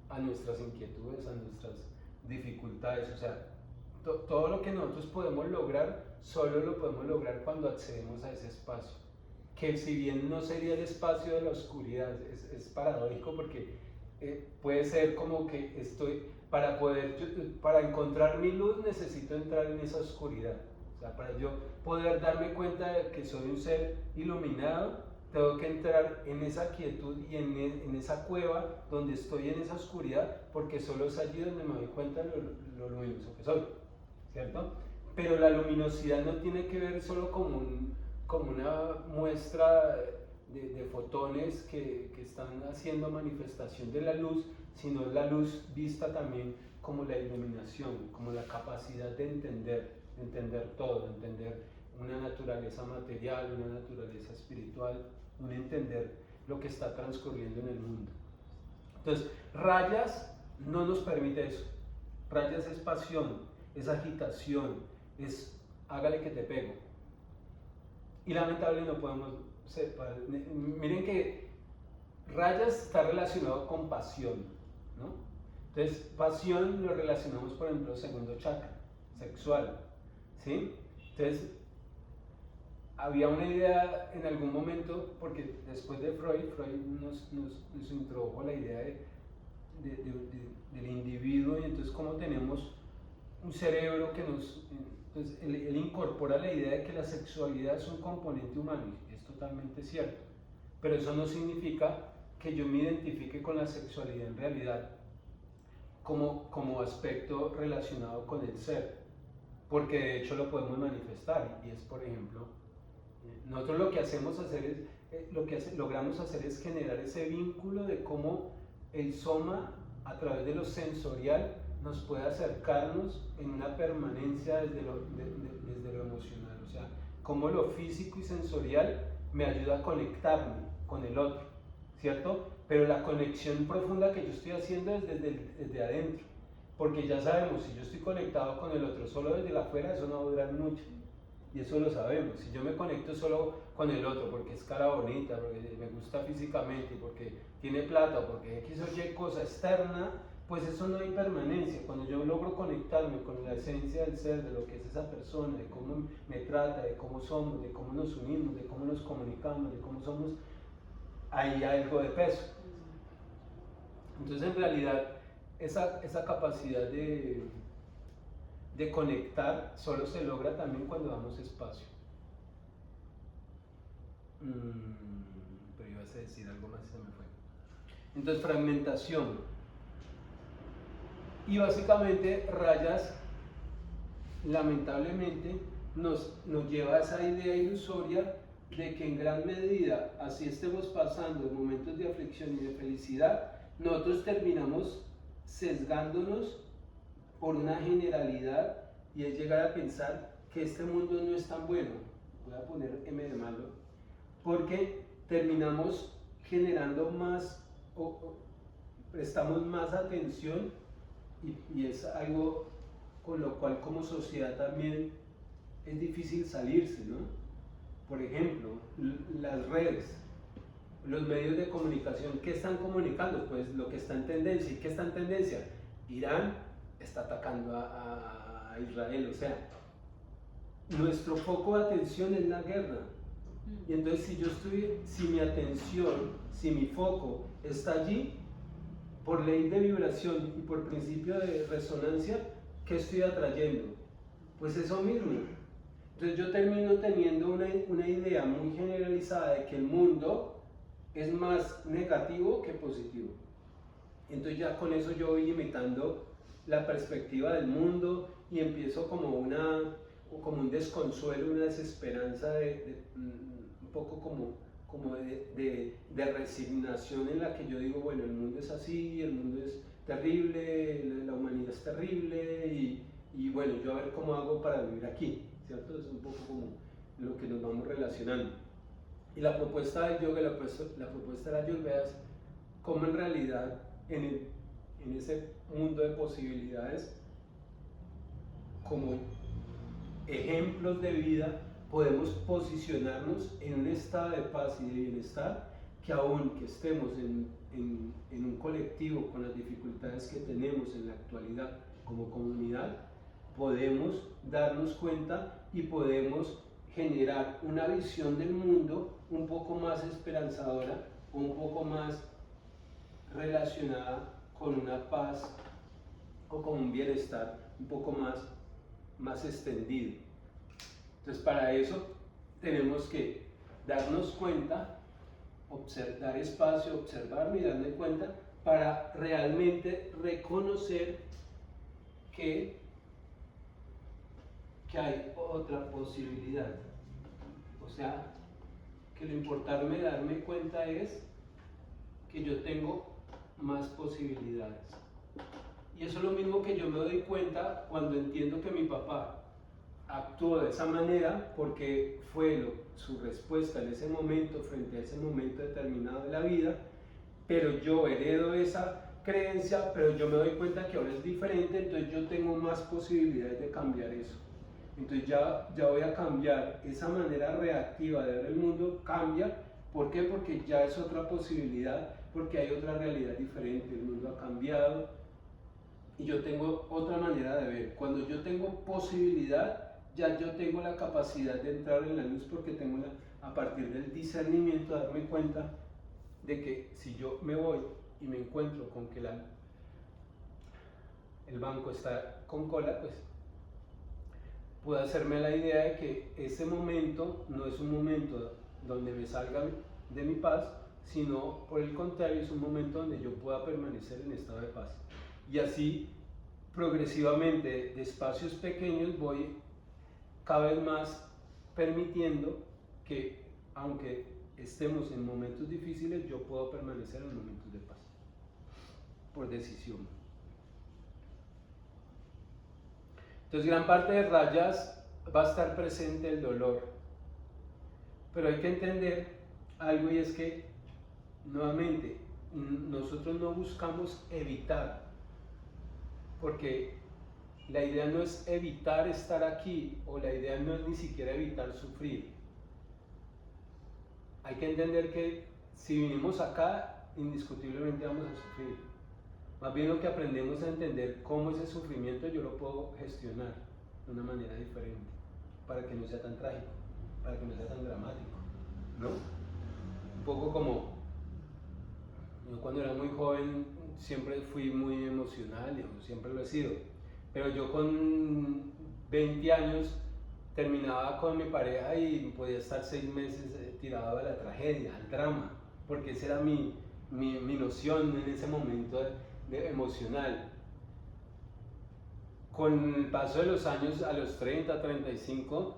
Speaker 1: a nuestras inquietudes, a nuestras dificultades, o sea, todo lo que nosotros podemos lograr, solo lo podemos lograr cuando accedemos a ese espacio, que si bien no sería el espacio de la oscuridad, es paradójico porque puede ser como que para encontrar mi luz necesito entrar en esa oscuridad, o sea, para yo poder darme cuenta de que soy un ser iluminado, tengo que entrar en esa quietud y en esa cueva donde estoy en esa oscuridad, porque solo es allí donde me doy cuenta de lo luminoso que soy, ¿cierto? Pero la luminosidad no tiene que ver solo como una muestra de fotones que están haciendo manifestación de la luz, sino la luz vista también como la iluminación, como la capacidad de entender todo, de entender una naturaleza material, una naturaleza espiritual, un entender lo que está transcurriendo en el mundo. Entonces, rayas no nos permite eso. Rayas es pasión, es agitación, es hágale que te pego. Y lamentable no podemos separar. Miren que rayas está relacionado con pasión, ¿no? Entonces, pasión lo relacionamos, por ejemplo, segundo chakra, sexual, ¿sí? Entonces, había una idea en algún momento, porque después de Freud nos introdujo la idea del individuo, y entonces como tenemos un cerebro que entonces él incorpora la idea de que la sexualidad es un componente humano, y es totalmente cierto, pero eso no significa que yo me identifique con la sexualidad en realidad como aspecto relacionado con el ser, porque de hecho lo podemos manifestar, y es, por ejemplo, nosotros lo que logramos hacer es generar ese vínculo de cómo el soma, a través de lo sensorial, nos puede acercarnos en una permanencia desde lo emocional, o sea, cómo lo físico y sensorial me ayuda a conectarme con el otro, ¿cierto? Pero la conexión profunda que yo estoy haciendo es desde adentro, porque ya sabemos, si yo estoy conectado con el otro solo desde la afuera, eso no va a durar mucho, y eso lo sabemos. Si yo me conecto solo con el otro, porque es cara bonita, porque me gusta físicamente, porque tiene plata, porque X o Y cosa externa, pues eso no hay permanencia. Cuando yo logro conectarme con la esencia del ser, de lo que es esa persona, de cómo me trata, de cómo somos, de cómo nos unimos, de cómo nos comunicamos, de cómo somos, hay algo de peso. Entonces en realidad esa capacidad de conectar solo se logra también cuando damos espacio. Pero ibas a decir algo más y se me fue. Entonces fragmentación. Y básicamente Rayas lamentablemente nos lleva a esa idea ilusoria de que en gran medida, así estemos pasando momentos de aflicción y de felicidad, nosotros terminamos sesgándonos por una generalidad, y es llegar a pensar que este mundo no es tan bueno. Voy a poner M de malo, porque terminamos generando más o prestamos más atención, y es algo con lo cual como sociedad también es difícil salirse, ¿no? Por ejemplo, las redes, los medios de comunicación, ¿qué están comunicando? Pues lo que está en tendencia. ¿Y qué está en tendencia? Irán está atacando a Israel, o sea, nuestro foco de atención es la guerra. Y entonces si mi atención, si mi foco está allí, por ley de vibración y por principio de resonancia, ¿qué estoy atrayendo? Pues eso mismo. Entonces yo termino teniendo una idea muy generalizada de que el mundo es más negativo que positivo. Entonces ya con eso yo voy limitando la perspectiva del mundo y empiezo como un desconsuelo, una desesperanza, un poco como de resignación, en la que yo digo, bueno, el mundo es así, el mundo es terrible, la humanidad es terrible, y bueno, yo a ver cómo hago para vivir aquí, ¿cierto? Es un poco como lo que nos vamos relacionando. Y la propuesta del yoga, la propuesta de la Ayurveda es cómo en realidad en ese mundo de posibilidades, como ejemplos de vida, podemos posicionarnos en un estado de paz y de bienestar, que aun que estemos en un colectivo con las dificultades que tenemos en la actualidad como comunidad, podemos darnos cuenta y podemos generar una visión del mundo un poco más esperanzadora, un poco más relacionada con una paz o con un bienestar un poco más extendido. Entonces para eso tenemos que darnos cuenta, dar espacio, observarme y darme cuenta para realmente reconocer que hay otra posibilidad. O sea, que lo importante de darme cuenta es que yo tengo más posibilidades. Y eso es lo mismo que yo me doy cuenta cuando entiendo que mi papá actuó de esa manera porque fue su respuesta en ese momento, frente a ese momento determinado de la vida, pero yo heredo esa creencia, pero yo me doy cuenta que ahora es diferente, entonces yo tengo más posibilidades de cambiar eso. Entonces ya voy a cambiar esa manera reactiva de ver el mundo, cambia. ¿Por qué? Porque ya es otra posibilidad, porque hay otra realidad diferente, el mundo ha cambiado y yo tengo otra manera de ver. Cuando yo tengo posibilidad, ya yo tengo la capacidad de entrar en la luz, porque tengo a partir del discernimiento, darme cuenta de que si yo me voy y me encuentro con que el banco está con cola, pues puedo hacerme la idea de que ese momento no es un momento donde me salga de mi paz, sino por el contrario es un momento donde yo pueda permanecer en estado de paz. Y así progresivamente, de espacios pequeños, voy cada vez más permitiendo que, aunque estemos en momentos difíciles, yo puedo permanecer en momentos de paz, por decisión. Entonces, gran parte de Rayas va a estar presente el dolor, pero hay que entender algo, y es que, nuevamente, nosotros no buscamos evitar, porque la idea no es evitar estar aquí, o la idea no es ni siquiera evitar sufrir. hay que entender que si vinimos acá, indiscutiblemente vamos a sufrir. Más bien lo que aprendemos a entender cómo ese sufrimiento yo lo puedo gestionar de una manera diferente, para que no sea tan trágico, para que no sea tan dramático, ¿no? Un poco como, yo cuando era muy joven siempre fui muy emocional, digamos, siempre lo he sido, pero yo con 20 años terminaba con mi pareja y podía estar 6 meses tirado a la tragedia, al drama, porque esa era mi noción en ese momento emocional. Con el paso de los años, a los 30, 35,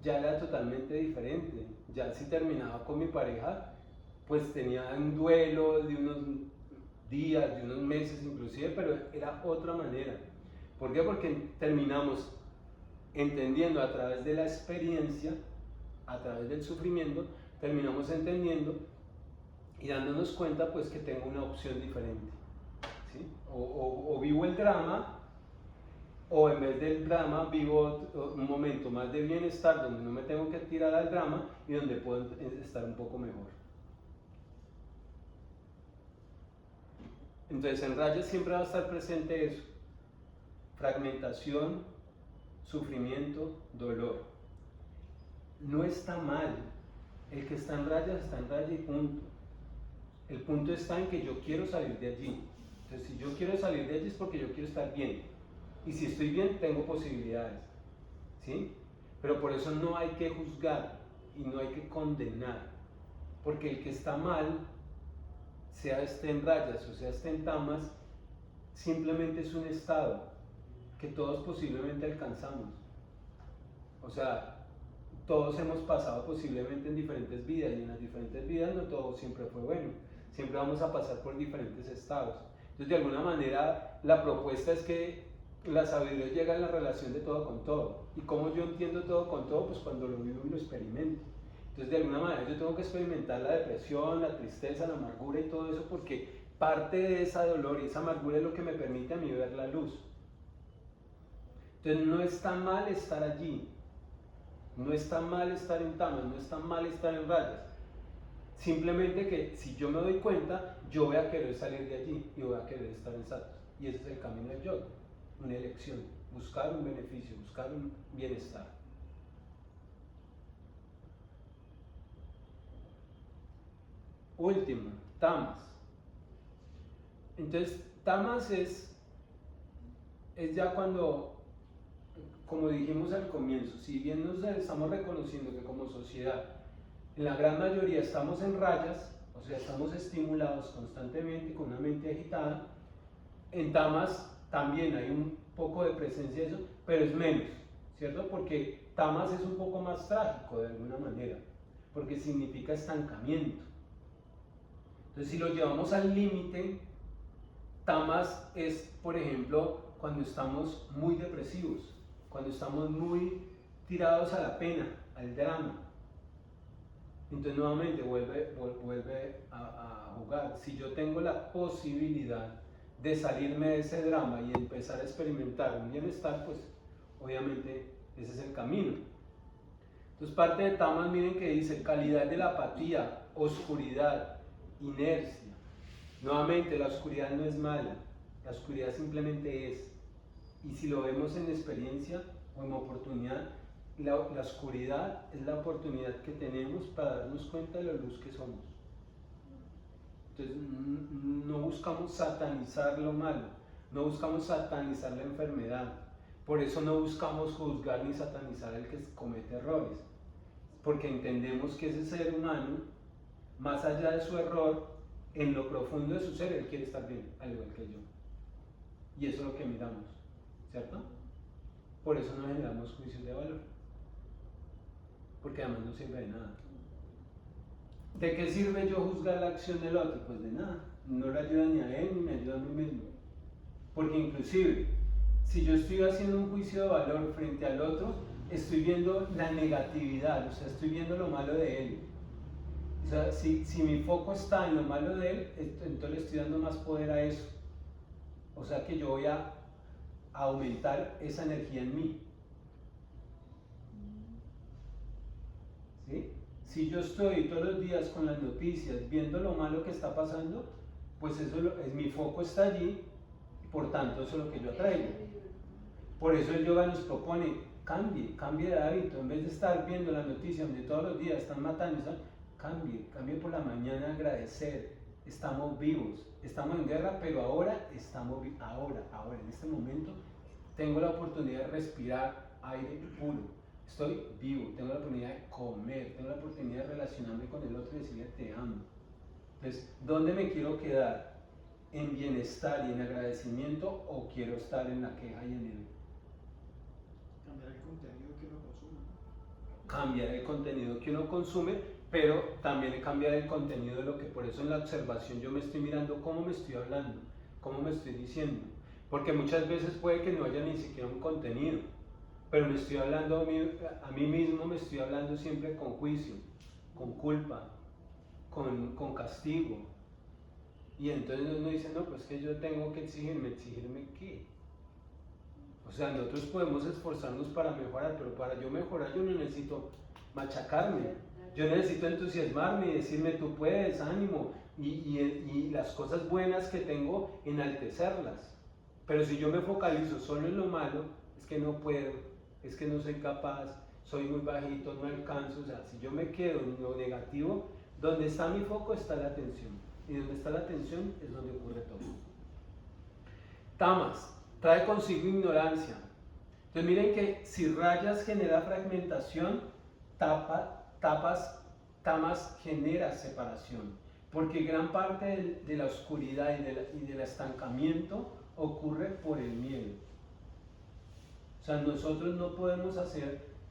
Speaker 1: ya era totalmente diferente. Ya si terminaba con mi pareja, pues tenía un duelo de unos días, de unos meses inclusive, pero era otra manera. ¿Por qué? Porque terminamos entendiendo a través de la experiencia, a través del sufrimiento, terminamos entendiendo y dándonos cuenta pues que tengo una opción diferente, ¿sí? O vivo el drama, o en vez del drama vivo un momento más de bienestar donde no me tengo que tirar al drama y donde puedo estar un poco mejor. Entonces en Rayas siempre va a estar presente eso: fragmentación, sufrimiento, dolor. No está mal. El que está en Rayas está en Rayas y punto. El punto está en que yo quiero salir de allí. Entonces si yo quiero salir de allí es porque yo quiero estar bien. Y si estoy bien, tengo posibilidades, ¿sí? Pero por eso no hay que juzgar y no hay que condenar, porque el que está mal, sea esté en Rayas o sea esté en Tamas, simplemente es un estado que todos posiblemente alcanzamos. O sea, todos hemos pasado posiblemente en diferentes vidas, y en las diferentes vidas no todo siempre fue bueno. Siempre vamos a pasar por diferentes estados. Entonces, de alguna manera, la propuesta es que la sabiduría llega en la relación de todo con todo. ¿Y cómo yo entiendo todo con todo? Pues cuando lo vivo y lo experimento. Entonces, de alguna manera, yo tengo que experimentar la depresión, la tristeza, la amargura y todo eso, porque parte de ese dolor y esa amargura es lo que me permite a mí ver la luz. Entonces, no está mal estar allí. No está mal estar en Tamas, no está mal estar en Rayas. Simplemente que si yo me doy cuenta, yo voy a querer salir de allí y voy a querer estar en Sattva. Y ese es el camino del yoga. Una elección, buscar un beneficio, buscar un bienestar. Último, Tamas. Entonces, Tamas es ya cuando, como dijimos al comienzo, si bien nos estamos reconociendo que como sociedad, en la gran mayoría estamos en Rayas, o sea, estamos estimulados constantemente con una mente agitada, en Tamas también hay un poco de presencia de eso, pero es menos, ¿cierto? Porque Tamas es un poco más trágico de alguna manera, porque significa estancamiento. Entonces, si lo llevamos al límite, Tamas es, por ejemplo, cuando estamos muy depresivos, cuando estamos muy tirados a la pena, al drama. Entonces, nuevamente vuelve a jugar. Si yo tengo la posibilidad de salirme de ese drama y empezar a experimentar un bienestar, pues obviamente ese es el camino. Entonces, parte de Tamas, miren que dice calidad de la apatía, oscuridad, inercia. Nuevamente, la oscuridad no es mala, la oscuridad simplemente es. Y si lo vemos en experiencia o en oportunidad, la oscuridad es la oportunidad que tenemos para darnos cuenta de la luz que somos. Entonces, no buscamos satanizar lo malo, no buscamos satanizar la enfermedad, por eso no buscamos juzgar ni satanizar al que comete errores, porque entendemos que ese ser humano, más allá de su error, en lo profundo de su ser, él quiere estar bien, al igual que yo. Y eso es lo que miramos, ¿cierto? Por eso no generamos juicios de valor, porque además no sirve de nada. ¿De qué sirve yo juzgar la acción del otro? Pues de nada, no le ayuda ni a él ni me ayuda a mí mismo. Porque inclusive, si yo estoy haciendo un juicio de valor frente al otro, estoy viendo la negatividad, o sea, estoy viendo lo malo de él. O sea, si mi foco está en lo malo de él, entonces le estoy dando más poder a eso. O sea que yo voy a aumentar esa energía en mí. ¿Sí? Si yo estoy todos los días con las noticias viendo lo malo que está pasando, pues mi foco está allí, por tanto eso es lo que yo atraigo. Por eso el yoga nos propone, cambie de hábito, en vez de estar viendo las noticias donde todos los días están matando, cambie por la mañana a agradecer, estamos vivos, estamos en guerra, pero ahora estamos ahora, en este momento, tengo la oportunidad de respirar aire puro, estoy vivo, tengo la oportunidad de comer, tengo la oportunidad de relacionarme con el otro y decirle te amo. Entonces, ¿dónde me quiero quedar? ¿En bienestar y en agradecimiento o quiero estar en la queja y en el...
Speaker 4: Cambiar el contenido que uno consume.
Speaker 1: Cambiar el contenido que uno consume, pero también cambiar el contenido de lo que, por eso en la observación yo me estoy mirando cómo me estoy hablando, cómo me estoy diciendo, porque muchas veces puede que no haya ni siquiera un contenido, pero me estoy hablando a mí mismo, me estoy hablando siempre con juicio, con culpa, con castigo, y entonces uno dice, no, pues que yo tengo que ¿exigirme qué? O sea, nosotros podemos esforzarnos para mejorar, pero para yo mejorar yo no necesito machacarme, yo necesito entusiasmarme y decirme tú puedes, ánimo, y las cosas buenas que tengo, enaltecerlas. Pero si yo me focalizo solo en lo malo, es que no puedo, es que no soy capaz, soy muy bajito, no alcanzo. O sea, si yo me quedo en lo negativo, donde está mi foco está la atención, y donde está la atención es donde ocurre todo. Tamas trae consigo ignorancia. Entonces miren que si rayas genera fragmentación, tamas genera separación, porque gran parte de la oscuridad y del estancamiento ocurre por el miedo. O sea, nosotros no podemos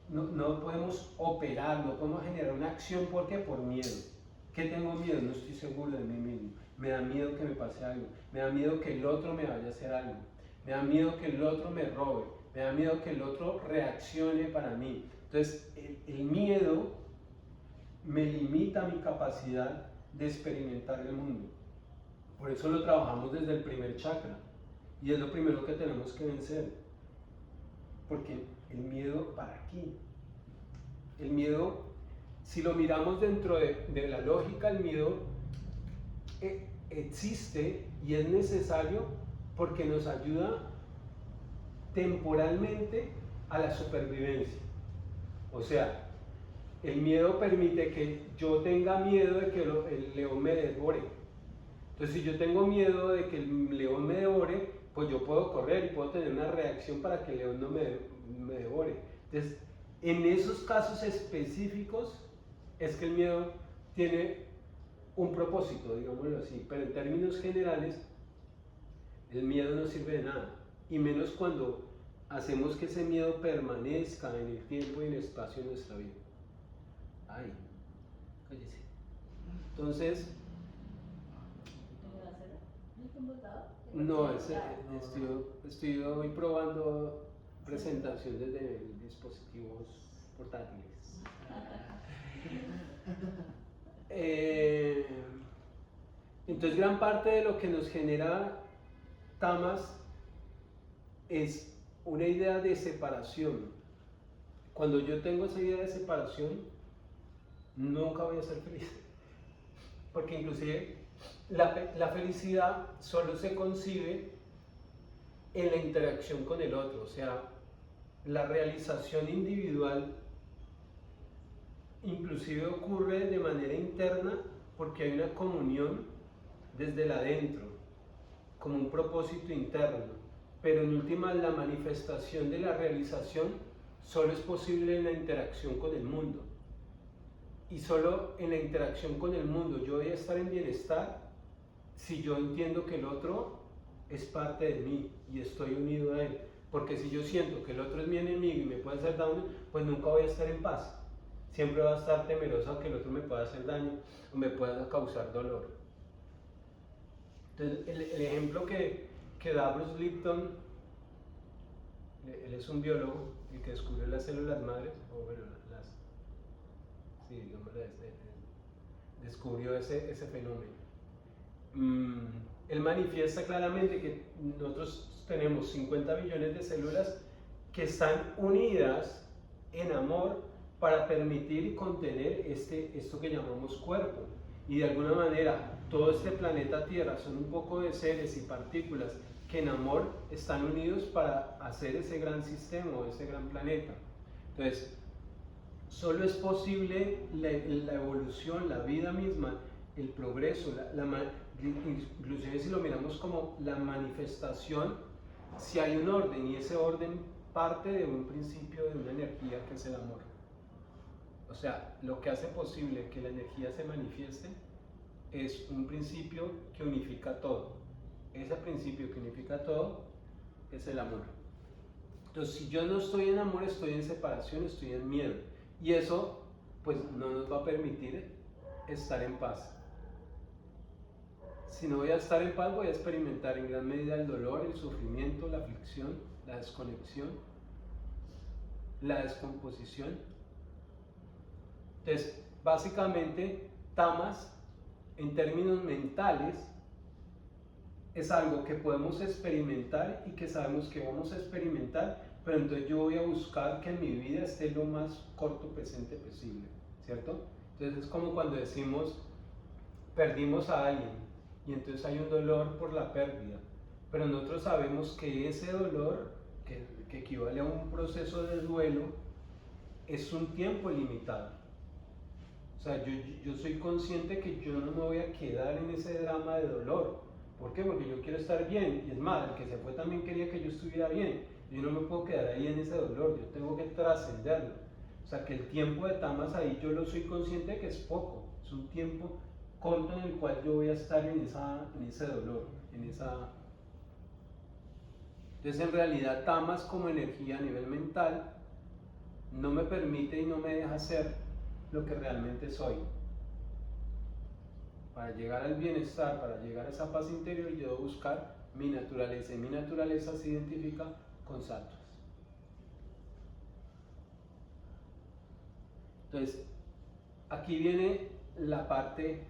Speaker 1: no podemos operar, no podemos generar una acción, porque por miedo. ¿Qué tengo miedo? No estoy seguro de mí mismo. Me da miedo que me pase algo, me da miedo que el otro me vaya a hacer algo, me da miedo que el otro me robe, me da miedo que el otro reaccione para mí. Entonces, el miedo me limita mi capacidad de experimentar el mundo. Por eso lo trabajamos desde el primer chakra, y es lo primero que tenemos que vencer. Porque el miedo, ¿para qué? El miedo, si lo miramos dentro de la lógica, el miedo existe y es necesario porque nos ayuda temporalmente a la supervivencia. O sea, el miedo permite que yo tenga miedo de que el león me devore. Entonces, si yo tengo miedo de que el león me devore, pues yo puedo correr y puedo tener una reacción para que el león no me devore. Entonces, en esos casos específicos es que el miedo tiene un propósito, digámoslo así, pero en términos generales el miedo no sirve de nada, y menos cuando hacemos que ese miedo permanezca en el tiempo y en el espacio de nuestra vida. Ay, cállese. Entonces, no, estoy hoy probando presentación desde dispositivos portátiles. Entonces, gran parte de lo que nos genera tamas es una idea de separación. Cuando yo tengo esa idea de separación, nunca voy a ser feliz, porque inclusive la felicidad solo se concibe en la interacción con el otro. O sea, la realización individual inclusive ocurre de manera interna porque hay una comunión desde el adentro, como un propósito interno, pero en última la manifestación de la realización solo es posible en la interacción con el mundo, y solo en la interacción con el mundo yo voy a estar en bienestar si yo entiendo que el otro es parte de mí y estoy unido a él, porque si yo siento que el otro es mi enemigo y me puede hacer daño, pues nunca voy a estar en paz. Siempre va a estar temeroso a que el otro me pueda hacer daño o me pueda causar dolor. Entonces, el ejemplo que da Bruce Lipton, él es un biólogo, el que descubrió las células madres, o bueno, descubrió ese fenómeno. Él manifiesta claramente que nosotros tenemos 50 billones de células que están unidas en amor para permitir y contener esto que llamamos cuerpo. Y de alguna manera, todo este planeta Tierra son un poco de seres y partículas que en amor están unidos para hacer ese gran sistema o ese gran planeta. Entonces, solo es posible la evolución, la vida misma, el progreso, inclusive si lo miramos como la manifestación, si hay un orden, y ese orden parte de un principio, de una energía que es el amor. O sea, lo que hace posible que la energía se manifieste es un principio que unifica todo. Ese principio que unifica todo es el amor. Entonces, si yo no estoy en amor, estoy en separación, estoy en miedo. Y eso, pues, no nos va a permitir estar en paz. Si no voy a estar en paz, voy a experimentar en gran medida el dolor, el sufrimiento, la aflicción, la desconexión, la descomposición. Entonces, básicamente, tamas, en términos mentales, es algo que podemos experimentar y que sabemos que vamos a experimentar, pero entonces yo voy a buscar que en mi vida esté lo más corto presente posible, ¿cierto? Entonces es como cuando decimos, perdimos a alguien, y entonces hay un dolor por la pérdida, pero nosotros sabemos que ese dolor, que equivale a un proceso de duelo, es un tiempo limitado. O sea, yo soy consciente que yo no me voy a quedar en ese drama de dolor. ¿Por qué? Porque yo quiero estar bien, y es más, el que se fue también quería que yo estuviera bien. Yo no me puedo quedar ahí en ese dolor, yo tengo que trascenderlo. O sea, que el tiempo de tamas ahí yo lo soy consciente que es poco, es un tiempo corto en el cual yo voy a estar en ese dolor, Entonces, en realidad, tamas como energía a nivel mental no me permite y no me deja ser lo que realmente soy. Para llegar al bienestar, para llegar a esa paz interior, yo debo buscar mi naturaleza, y mi naturaleza se identifica con sattvas. Entonces, aquí viene la parte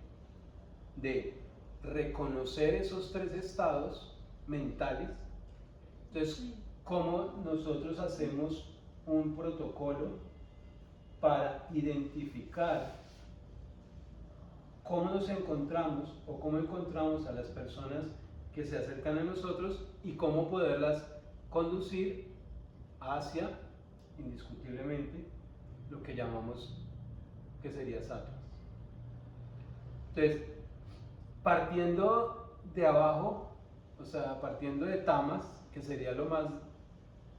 Speaker 1: de reconocer esos tres estados mentales. Entonces, ¿cómo nosotros hacemos un protocolo para identificar cómo nos encontramos o cómo encontramos a las personas que se acercan a nosotros y cómo poderlas conducir hacia, indiscutiblemente, lo que llamamos que sería sattvas? Entonces, partiendo de abajo, o sea, partiendo de tamas, que sería lo más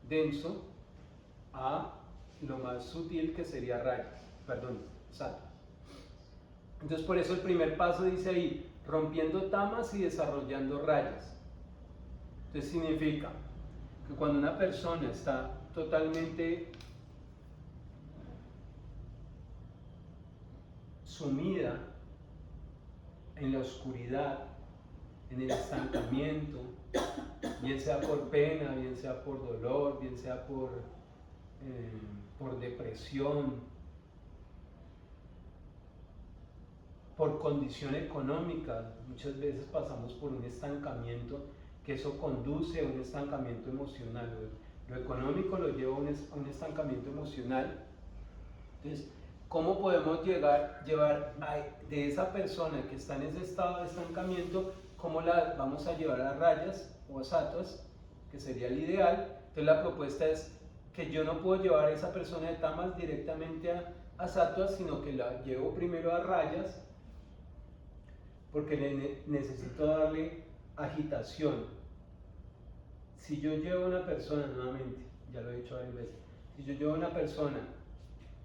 Speaker 1: denso, a lo más sutil, que sería sattvas. Entonces, por eso el primer paso dice ahí, rompiendo tamas y desarrollando rayas. Entonces significa que cuando una persona está totalmente sumida en la oscuridad, en el estancamiento, bien sea por pena, bien sea por dolor, bien sea por depresión, por condición económica, muchas veces pasamos por un estancamiento, que eso conduce a un estancamiento emocional. Lo económico lo lleva a un estancamiento emocional. Entonces, ¿cómo podemos llevar de esa persona que está en ese estado de estancamiento, cómo la vamos a llevar a rayas o a sattvas, que sería el ideal? Entonces la propuesta es que yo no puedo llevar a esa persona de tamas directamente a sattvas, sino que la llevo primero a rayas, porque necesito darle agitación. Si yo llevo a una persona, nuevamente, ya lo he dicho varias veces, si yo llevo a una persona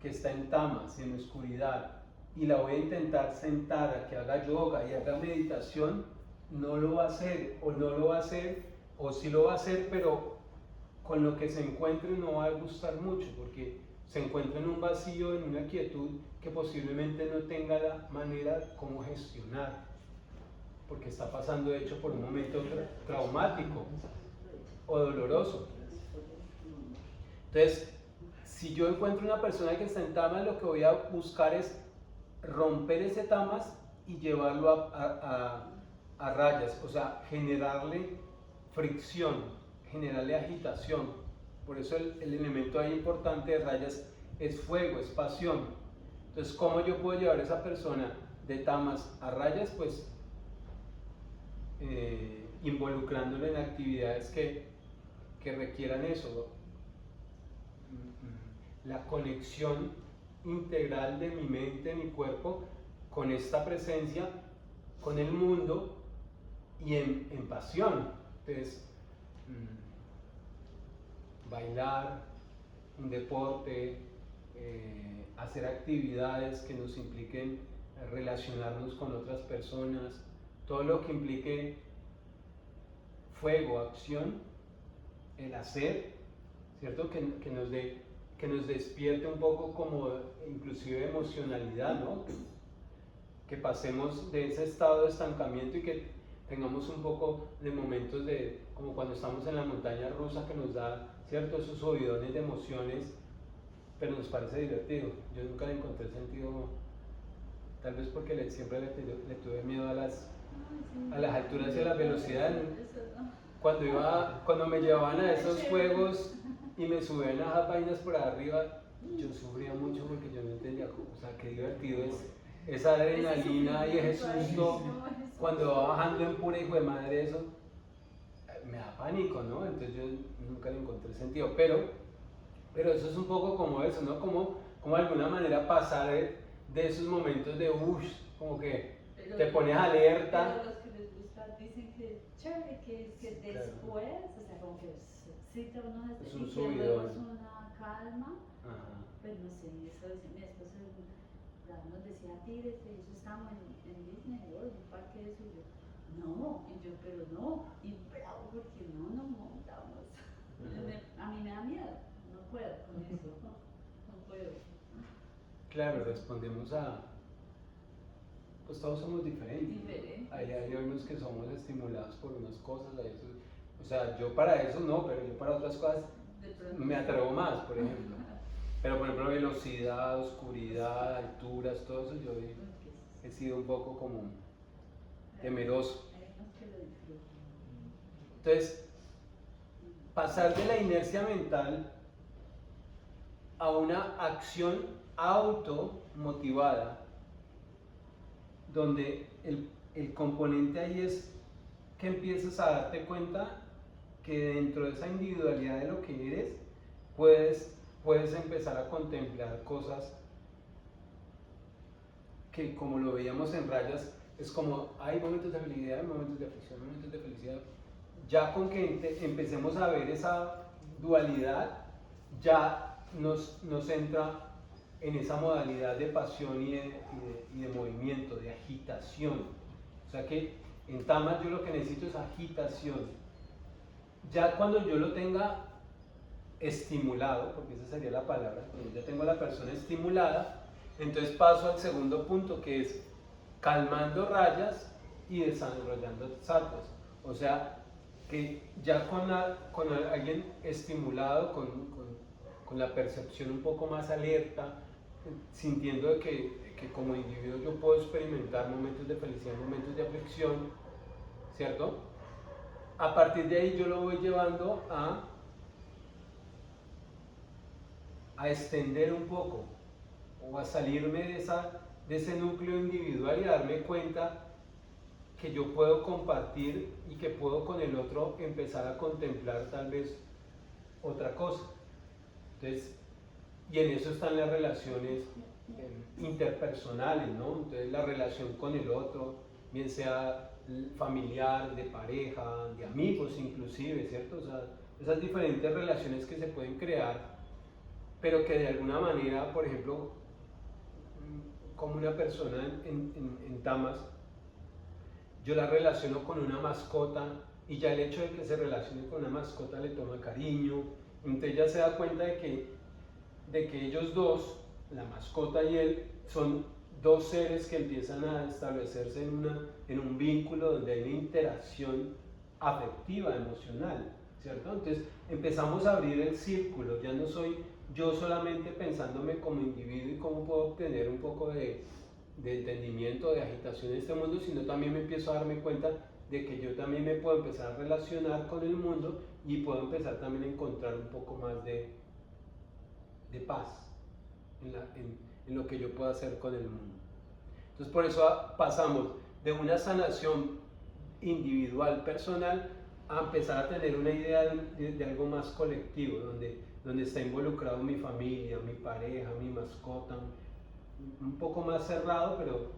Speaker 1: que está en tamas, en oscuridad, y la voy a intentar sentar a que haga yoga y haga meditación, no lo va a hacer, o sí lo va a hacer, pero con lo que se encuentre no va a gustar mucho, porque se encuentra en un vacío, en una quietud que posiblemente no tenga la manera como gestionar, porque está pasando de hecho por un momento traumático o doloroso. Entonces, si yo encuentro una persona que está en tamas, lo que voy a buscar es romper ese tamas y llevarlo a rayas, o sea, generarle fricción, generarle agitación. Por eso el elemento ahí importante de rayas es fuego, es pasión. Entonces, ¿cómo yo puedo llevar a esa persona de tamas a rayas? Pues involucrándolo en actividades que requieran eso, la conexión integral de mi mente, mi cuerpo, con esta presencia, con el mundo y en pasión. Entonces, bailar, un deporte, hacer actividades que nos impliquen relacionarnos con otras personas, todo lo que implique fuego, acción, el hacer, ¿cierto? Que nos despierte un poco como inclusive emocionalidad, ¿no? Que pasemos de ese estado de estancamiento y que tengamos un poco de momentos de, como cuando estamos en la montaña rusa, que nos da, ¿cierto?, esos subidones de emociones, pero nos parece divertido. Yo nunca le encontré sentido, tal vez porque siempre le tuve miedo a las alturas y a la velocidad. Cuando me llevaban a esos juegos y me subían a esas vainas por arriba, yo sufría mucho porque yo no entendía, o sea, qué divertido es esa adrenalina y ese susto cuando va bajando en pura hijo de madre. Eso me da pánico, ¿no? Entonces yo nunca le encontré sentido, pero eso es un poco como eso, ¿no? Como de alguna manera pasar de esos momentos de como que te pones alerta.
Speaker 2: Pero los que les gusta dicen que chévere, que después, o sea, como que sí te uno
Speaker 1: Es un
Speaker 2: y que
Speaker 1: subidón.
Speaker 2: luego es una calma.
Speaker 1: Ajá.
Speaker 2: Pues no sé, eso dice mi esposo, nos decía, tírese, eso estábamos en Disney World, un parque de eso, y yo, no, y yo, pero no, y bravo, porque no nos montamos. A mí me da miedo, no puedo con eso, no puedo.
Speaker 1: Claro, respondemos pues todos somos diferentes. Hay unos que somos estimulados por unas cosas, o sea, yo para eso no, pero yo para otras cosas me atrevo más, por ejemplo. Pero por ejemplo, velocidad, oscuridad, alturas, todo eso, yo he sido un poco como temeroso. Entonces, pasar de la inercia mental a una acción automotivada, donde el componente ahí es que empiezas a darte cuenta que dentro de esa individualidad de lo que eres, puedes empezar a contemplar cosas que, como lo veíamos en rayas, es como hay momentos de felicidad, hay momentos de aflicción, momentos de felicidad. Ya con que empecemos a ver esa dualidad, ya nos entra en esa modalidad de pasión y de movimiento, de agitación. O sea que en Tamas yo lo que necesito es agitación. Ya cuando yo lo tenga estimulado, porque esa sería la palabra, cuando ya tengo a la persona estimulada, entonces paso al segundo punto, que es calmando rayas y desarrollando sattvas. O sea que ya con alguien estimulado, con la percepción un poco más alerta, sintiendo de que como individuo yo puedo experimentar momentos de felicidad, momentos de aflicción, ¿cierto? A partir de ahí yo lo voy llevando a extender un poco o a salirme de ese núcleo individual y a darme cuenta que yo puedo compartir y que puedo con el otro empezar a contemplar tal vez otra cosa. Entonces, y en eso están las relaciones interpersonales, ¿no? Entonces la relación con el otro, bien sea familiar, de pareja, de amigos inclusive, ¿cierto? O sea, esas diferentes relaciones que se pueden crear, pero que de alguna manera, por ejemplo, como una persona en Tamas, yo la relaciono con una mascota y ya el hecho de que se relacione con una mascota le toma cariño, entonces ya se da cuenta de que ellos dos, la mascota y él, son dos seres que empiezan a establecerse en un vínculo donde hay una interacción afectiva, emocional, ¿cierto? Entonces empezamos a abrir el círculo, ya no soy yo solamente pensándome como individuo y cómo puedo obtener un poco de entendimiento, de agitación en este mundo, sino también me empiezo a darme cuenta de que yo también me puedo empezar a relacionar con el mundo y puedo empezar también a encontrar un poco más de paz. en lo que yo puedo hacer con el mundo. Entonces por eso pasamos de una sanación individual, personal, a empezar a tener una idea de algo más colectivo, donde está involucrado mi familia, mi pareja, mi mascota, un poco más cerrado, pero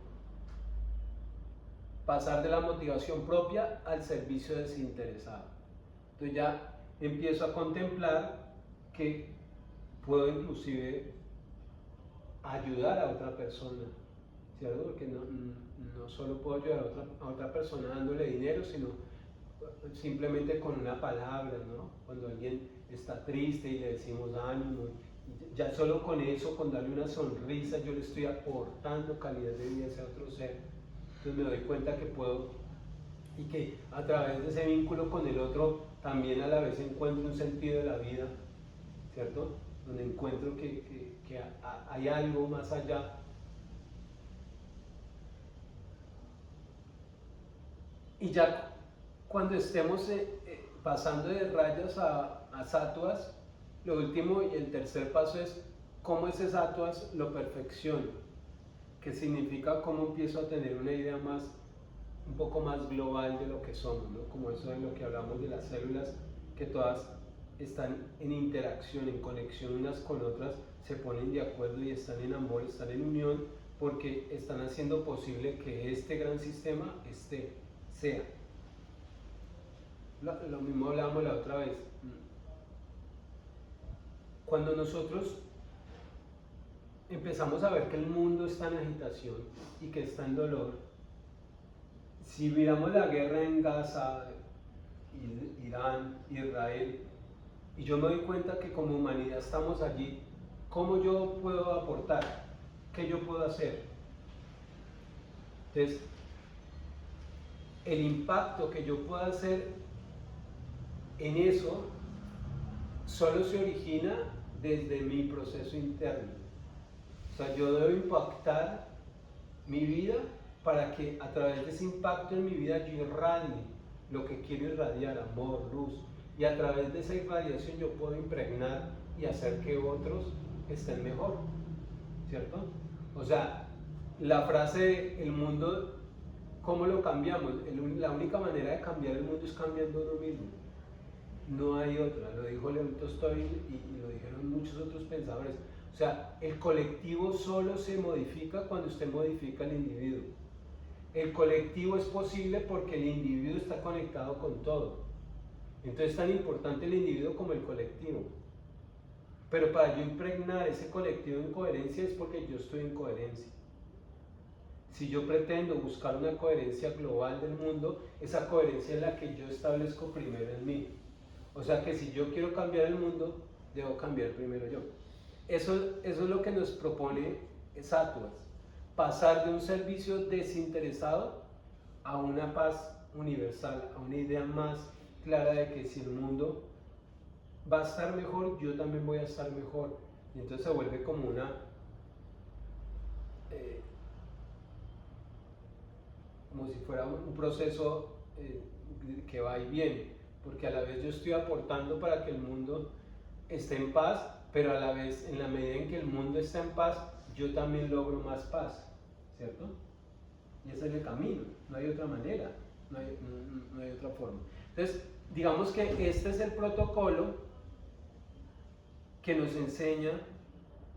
Speaker 1: pasar de la motivación propia al servicio desinteresado. Entonces ya empiezo a contemplar que puedo inclusive ayudar a otra persona, ¿cierto? Porque no solo puedo ayudar a otra persona dándole dinero, sino simplemente con una palabra, ¿no? Cuando alguien está triste y le decimos ánimo, ya solo con eso, con darle una sonrisa, yo le estoy aportando calidad de vida a ese otro ser. Entonces me doy cuenta que puedo, y que a través de ese vínculo con el otro también a la vez encuentro un sentido de la vida, ¿cierto? Donde encuentro que hay algo más allá. Y ya cuando estemos pasando de rayas a sattvas, lo último y el tercer paso es cómo ese sattvas lo perfecciono, que significa cómo empiezo a tener una idea un poco más global de lo que somos, ¿no? Como eso de lo que hablamos de las células, que todas están en interacción, en conexión unas con otras, se ponen de acuerdo y están en amor, están en unión, porque están haciendo posible que este gran sistema sea. Lo mismo hablamos la otra vez. Cuando nosotros empezamos a ver que el mundo está en agitación y que está en dolor, si miramos la guerra en Gaza, Irán, Israel, y yo me doy cuenta que como humanidad estamos allí, ¿cómo yo puedo aportar? ¿Qué yo puedo hacer? Entonces, el impacto que yo pueda hacer en eso solo se origina desde mi proceso interno. O sea, yo debo impactar mi vida para que a través de ese impacto en mi vida yo irradie lo que quiero irradiar, amor, luz, y a través de esa irradiación yo puedo impregnar y hacer que otros estén mejor, ¿cierto? O sea, la frase de el mundo, ¿cómo lo cambiamos? La única manera de cambiar el mundo es cambiando uno mismo. No hay otra, lo dijo León Tolstoy y lo dijeron muchos otros pensadores. O sea, el colectivo solo se modifica cuando usted modifica al individuo. El colectivo es posible porque el individuo está conectado con todo. Entonces es tan importante el individuo como el colectivo. Pero para yo impregnar ese colectivo en coherencia es porque yo estoy en coherencia. Si yo pretendo buscar una coherencia global del mundo, esa coherencia es la que yo establezco primero en mí. O sea que si yo quiero cambiar el mundo, debo cambiar primero yo. Eso es lo que nos propone sattvas. Pasar de un servicio desinteresado a una paz universal, a una idea más clara de que si el mundo va a estar mejor, yo también voy a estar mejor. Y entonces se vuelve como como si fuera un proceso que va y viene. Porque a la vez yo estoy aportando para que el mundo esté en paz, pero a la vez, en la medida en que el mundo está en paz, yo también logro más paz, ¿cierto? Y ese es el camino, no hay otra manera, no hay otra forma. Entonces, digamos que este es el protocolo que nos enseña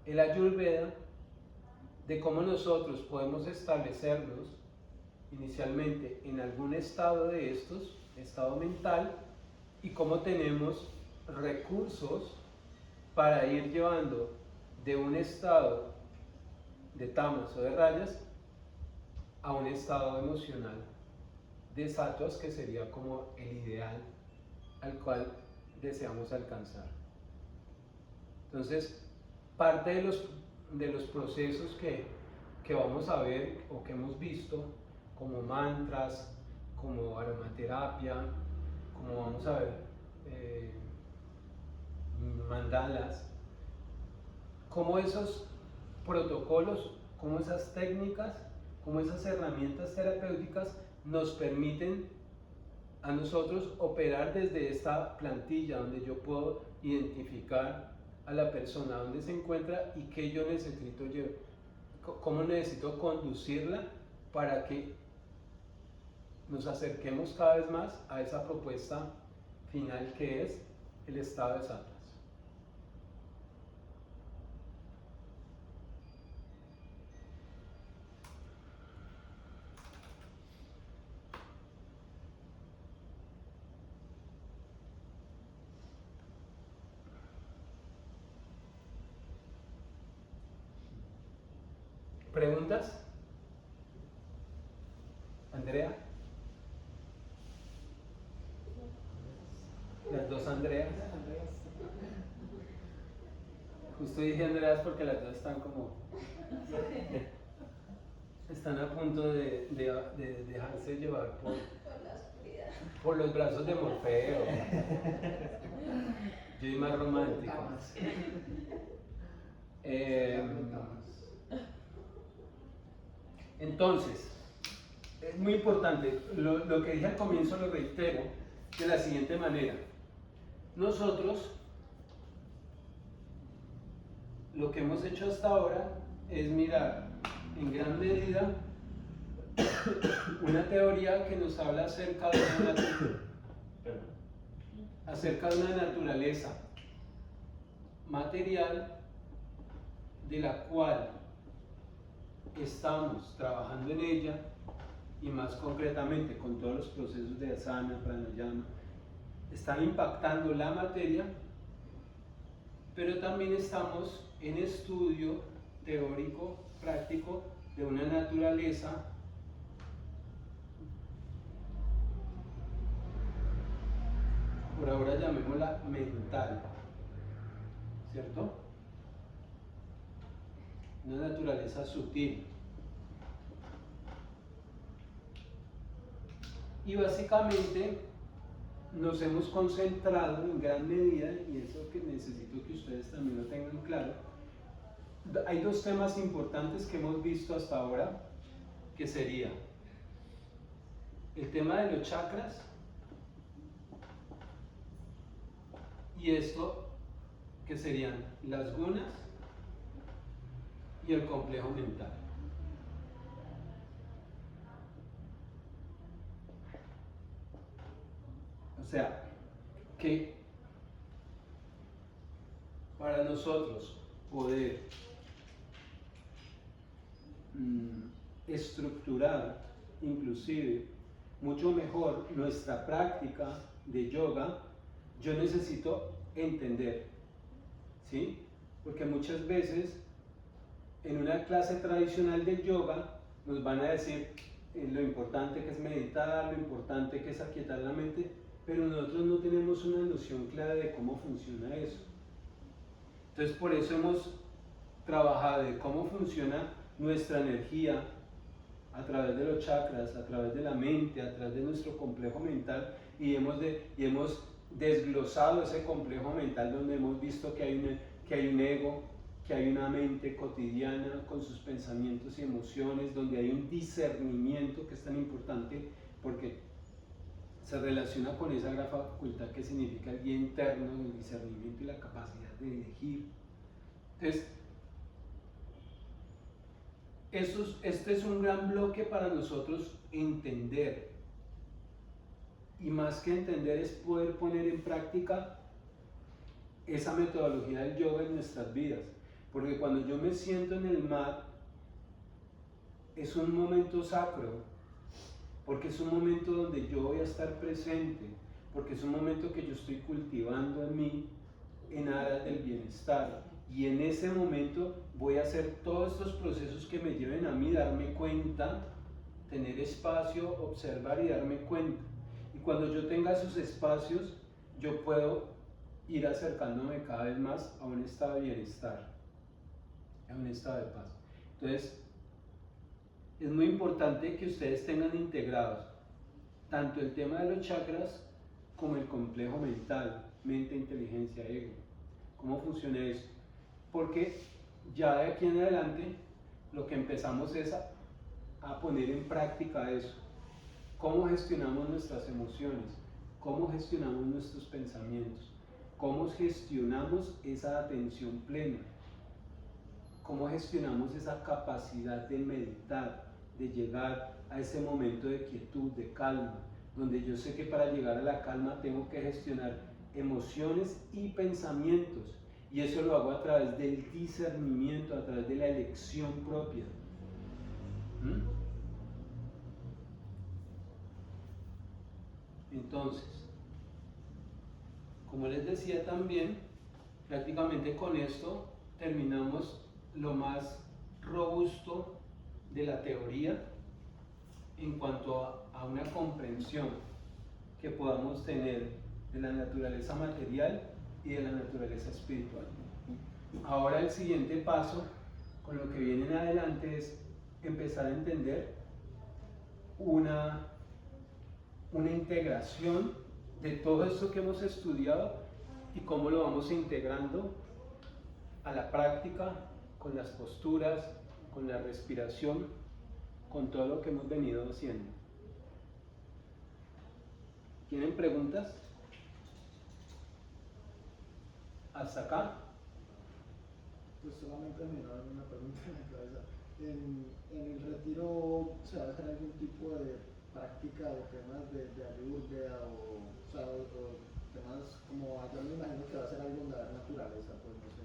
Speaker 1: el Ayurveda de cómo nosotros podemos establecernos inicialmente en algún estado de estos, estado mental, y cómo tenemos recursos para ir llevando de un estado de tamas o de rayas a un estado emocional de sattvas, que sería como el ideal al cual deseamos alcanzar. Entonces, parte de los procesos que vamos a ver o que hemos visto, como mantras, como aromaterapia, como vamos a ver mandalas, como esos protocolos, como esas técnicas, como esas herramientas terapéuticas nos permiten a nosotros operar desde esta plantilla donde yo puedo identificar a la persona dónde se encuentra y qué yo necesito llevar, cómo necesito conducirla para que nos acerquemos cada vez más a esa propuesta final que es el estado de sattva. ¿Preguntas? ¿Andrea? Las dos Andreas. Justo dije Andreas porque las dos están como... Están a punto de dejarse llevar por los brazos de Morfeo. Yo soy más romántico. Entonces, es muy importante, lo que dije al comienzo lo reitero de la siguiente manera. Nosotros, lo que hemos hecho hasta ahora es mirar en gran medida una teoría que nos habla acerca de una naturaleza material de la cual estamos trabajando en ella, y más concretamente con todos los procesos de asana, pranayama, están impactando la materia, pero también estamos en estudio teórico, práctico, de una naturaleza por ahora llamémosla mental, ¿cierto? Una naturaleza sutil. Y básicamente nos hemos concentrado en gran medida, y eso que necesito que ustedes también lo tengan claro. Hay dos temas importantes que hemos visto hasta ahora, que sería el tema de los chakras y esto que serían las gunas y el complejo mental. O sea, que para nosotros poder estructurar inclusive mucho mejor nuestra práctica de yoga, yo necesito entender, ¿sí? Porque muchas veces en una clase tradicional del yoga nos van a decir lo importante que es meditar, lo importante que es aquietar la mente, pero nosotros no tenemos una noción clara de cómo funciona eso. Entonces por eso hemos trabajado de cómo funciona nuestra energía a través de los chakras, a través de la mente, a través de nuestro complejo mental, y hemos desglosado ese complejo mental donde hemos visto que hay un ego, que hay una mente cotidiana con sus pensamientos y emociones, donde hay un discernimiento que es tan importante porque se relaciona con esa gran facultad que significa el guía interno, el discernimiento y la capacidad de elegir. Entonces, este es un gran bloque para nosotros entender, y más que entender es poder poner en práctica esa metodología del yoga en nuestras vidas, porque cuando yo me siento en el mat es un momento sacro, porque es un momento donde yo voy a estar presente, porque es un momento que yo estoy cultivando en mí en aras del bienestar. Y en ese momento voy a hacer todos estos procesos que me lleven a mí darme cuenta, tener espacio, observar y darme cuenta. Y cuando yo tenga esos espacios, yo puedo ir acercándome cada vez más a un estado de bienestar, a un estado de paz. Entonces, es muy importante que ustedes tengan integrados tanto el tema de los chakras como el complejo mental, mente, inteligencia, ego. ¿Cómo funciona eso? Porque ya de aquí en adelante lo que empezamos es a poner en práctica eso. Cómo gestionamos nuestras emociones, cómo gestionamos nuestros pensamientos, cómo gestionamos esa atención plena, cómo gestionamos esa capacidad de meditar, de llegar a ese momento de quietud, de calma, donde yo sé que para llegar a la calma tengo que gestionar emociones y pensamientos, y eso lo hago a través del discernimiento, a través de la elección propia. Entonces, como les decía también, prácticamente con esto terminamos lo más robusto de la teoría en cuanto a una comprensión que podamos tener de la naturaleza material y de la naturaleza espiritual. Ahora el siguiente paso, con lo que viene en adelante, es empezar a entender una integración de todo esto que hemos estudiado y cómo lo vamos integrando a la práctica, con las posturas, con la respiración, con todo lo que hemos venido haciendo. ¿Tienen preguntas? ¿Hasta acá?
Speaker 4: Pues solamente me da una pregunta en la cabeza. En el retiro se va a hacer algún tipo de práctica o temas de ayurveda o temas como, yo me imagino que va a ser algo de la naturaleza, pues no sé.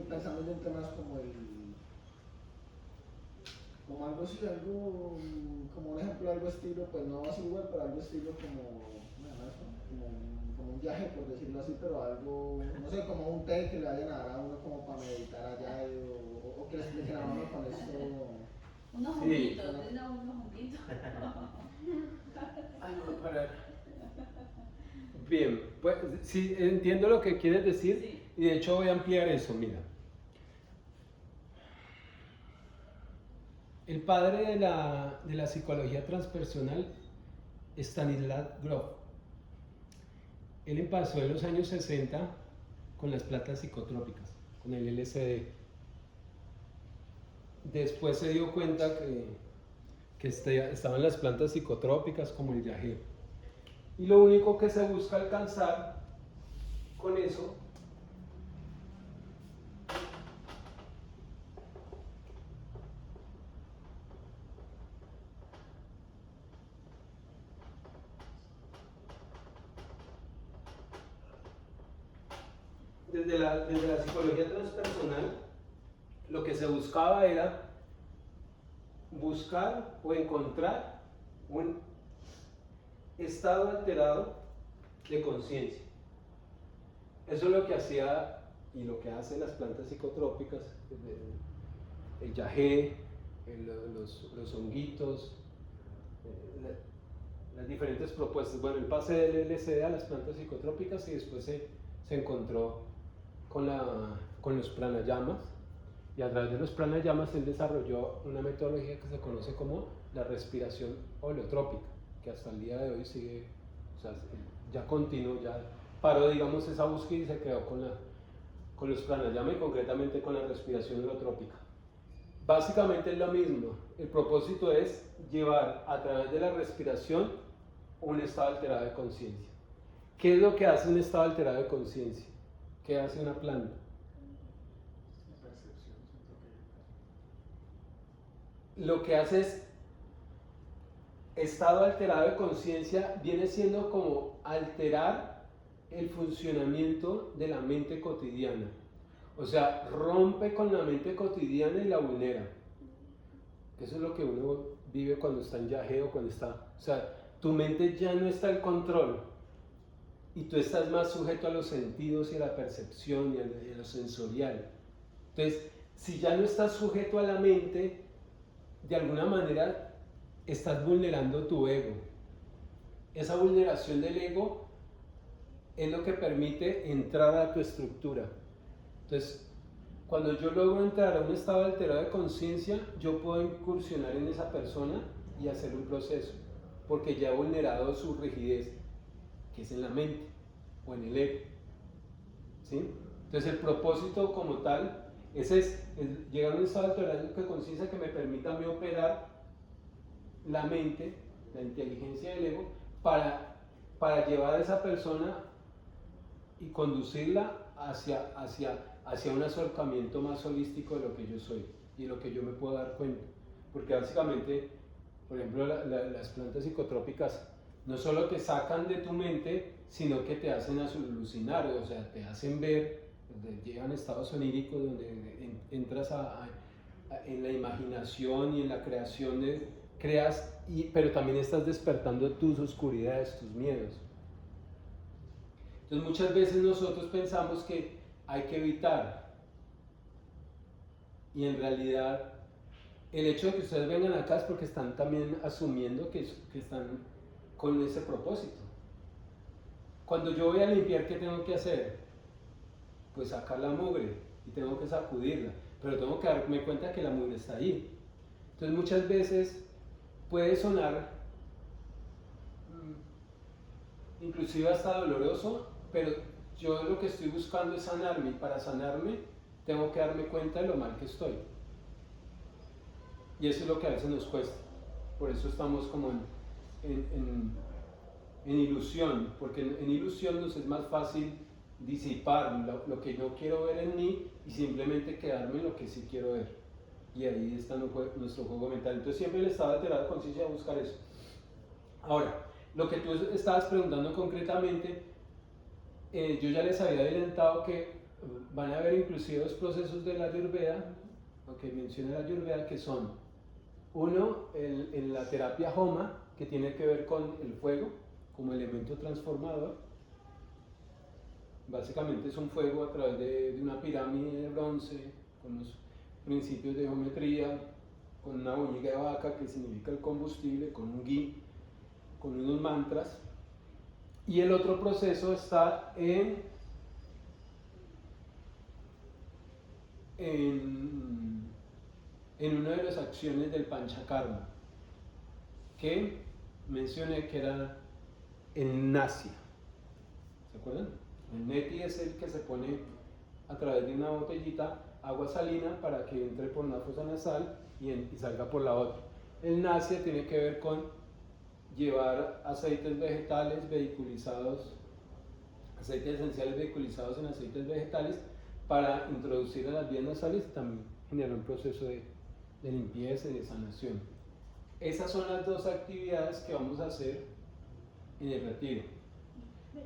Speaker 4: Pensando en temas como como algo así, algo, como un ejemplo, algo estilo, pues no así igual, pero algo estilo como un viaje, por decirlo así, pero algo, no sé, como un té que le vayan a dar a uno como para meditar allá, o que le expliquen a uno con esto.
Speaker 2: Unos
Speaker 1: Sí.
Speaker 2: juguitos, unos juguitos.
Speaker 1: Ay, no, parar. Bien, pues sí, entiendo lo que quieres decir,
Speaker 2: Sí.
Speaker 1: y de hecho voy a ampliar eso, mira. El padre de la psicología transpersonal, Stanislav Grof, él empezó en los años 60 con las plantas psicotrópicas, con el LSD. Después se dio cuenta que estaban las plantas psicotrópicas como el yagé. Y lo único que se busca alcanzar con eso desde la psicología transpersonal, lo que se buscaba era buscar o encontrar un estado alterado de conciencia. Eso es lo que hacía y lo que hacen las plantas psicotrópicas, el yagé, los honguitos, las diferentes propuestas. Bueno, el pase del LSD a las plantas psicotrópicas, y después se encontró con los pranayamas, y a través de los pranayamas él desarrolló una metodología que se conoce como la respiración holotrópica, que hasta el día de hoy sigue, o sea, ya continuó, ya paró, digamos, esa búsqueda y se quedó con los pranayama, y concretamente con la respiración holotrópica. Básicamente es lo mismo, el propósito es llevar a través de la respiración un estado alterado de conciencia. ¿Qué es lo que hace un estado alterado de conciencia? ¿Qué hace una planta? Lo que hace es, estado alterado de conciencia viene siendo como alterar el funcionamiento de la mente cotidiana. O sea, rompe con la mente cotidiana y la vulnera. Eso es lo que uno vive cuando está en yagé o cuando está... O sea, tu mente ya no está al control y tú estás más sujeto a los sentidos y a la percepción y a lo sensorial. Entonces, si ya no estás sujeto a la mente, de alguna manera estás vulnerando tu ego. Esa vulneración del ego es lo que permite entrar a tu estructura. Entonces, cuando yo logro entrar a un estado alterado de conciencia, yo puedo incursionar en esa persona y hacer un proceso, porque ya he vulnerado su rigidez, que es en la mente o en el ego. ¿Sí? Entonces, el propósito como tal es llegar a un estado alterado de conciencia que me permita a mí operar la mente, la inteligencia del ego, para llevar a esa persona y conducirla hacia un acercamiento más holístico de lo que yo soy y lo que yo me puedo dar cuenta. Porque básicamente, por ejemplo, las plantas psicotrópicas no solo te sacan de tu mente, sino que te hacen alucinar, o sea, te hacen ver, llegan estados oníricos donde entras en la imaginación y en la creación, pero también estás despertando tus oscuridades, tus miedos. Entonces muchas veces nosotros pensamos que hay que evitar, y en realidad el hecho de que ustedes vengan acá es porque están también asumiendo que están con ese propósito. Cuando yo voy a limpiar, ¿qué tengo que hacer? Pues sacar la mugre y tengo que sacudirla, pero tengo que darme cuenta que la mugre está ahí. Entonces muchas veces puede sonar inclusive hasta doloroso, pero yo lo que estoy buscando es sanarme, y para sanarme tengo que darme cuenta de lo mal que estoy. Y eso es lo que a veces nos cuesta. Por eso estamos como en ilusión, porque en ilusión nos es más fácil disipar lo que no quiero ver en mí y simplemente quedarme en lo que sí quiero ver. Y ahí está nuestro juego mental. Entonces siempre el estado alterado de conciencia va a buscar eso. Ahora, lo que tú estabas preguntando concretamente, yo ya les había adelantado que van a haber inclusive dos procesos de la Ayurveda, lo que menciona la Ayurveda, que son uno, en la terapia Homa, que tiene que ver con el fuego como elemento transformador. Básicamente es un fuego a través de una pirámide de bronce, con los principios de geometría, con una boñiga de vaca que significa el combustible, con un ghee, con unos mantras. Y el otro proceso está en una de las acciones del Panchakarma, que mencioné que era el Nasya. ¿Se acuerdan? El Neti es el que se pone a través de una botellita agua salina para que entre por una fosa nasal y salga por la otra. El Nasya tiene que ver con llevar aceites vegetales vehiculizados, aceites esenciales vehiculizados en aceites vegetales para introducir en las vías nasales y también generar un proceso de limpieza y de sanación. Esas son las dos actividades que vamos a hacer en el retiro.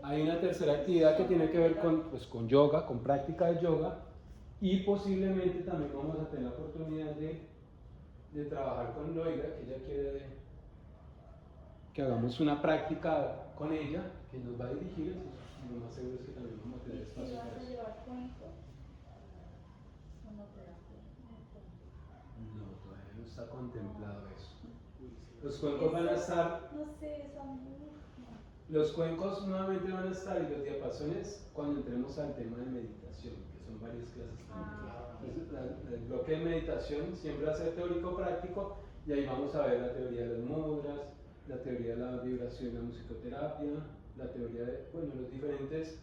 Speaker 1: Hay una tercera actividad que tiene que ver con yoga, con práctica de yoga, y posiblemente también vamos a tener la oportunidad de trabajar con Loira, que ella quiere que hagamos una práctica con ella, que nos va a dirigir, lo más seguro es que también vamos a tener espacio
Speaker 2: ¿Y vas
Speaker 1: para
Speaker 2: a
Speaker 1: eso.
Speaker 2: llevar cuenco? ¿O no te da
Speaker 1: No, todavía no está contemplado eso. Los cuencos van a estar,
Speaker 2: No sé, son muy...
Speaker 1: los cuencos nuevamente van a estar, y los diapasones cuando entremos al tema de meditación, que son varias clases también. Entonces, el bloque de meditación siempre va a ser teórico-práctico, y ahí vamos a ver la teoría de las mudras, la teoría de la vibración, la musicoterapia, la teoría de, los diferentes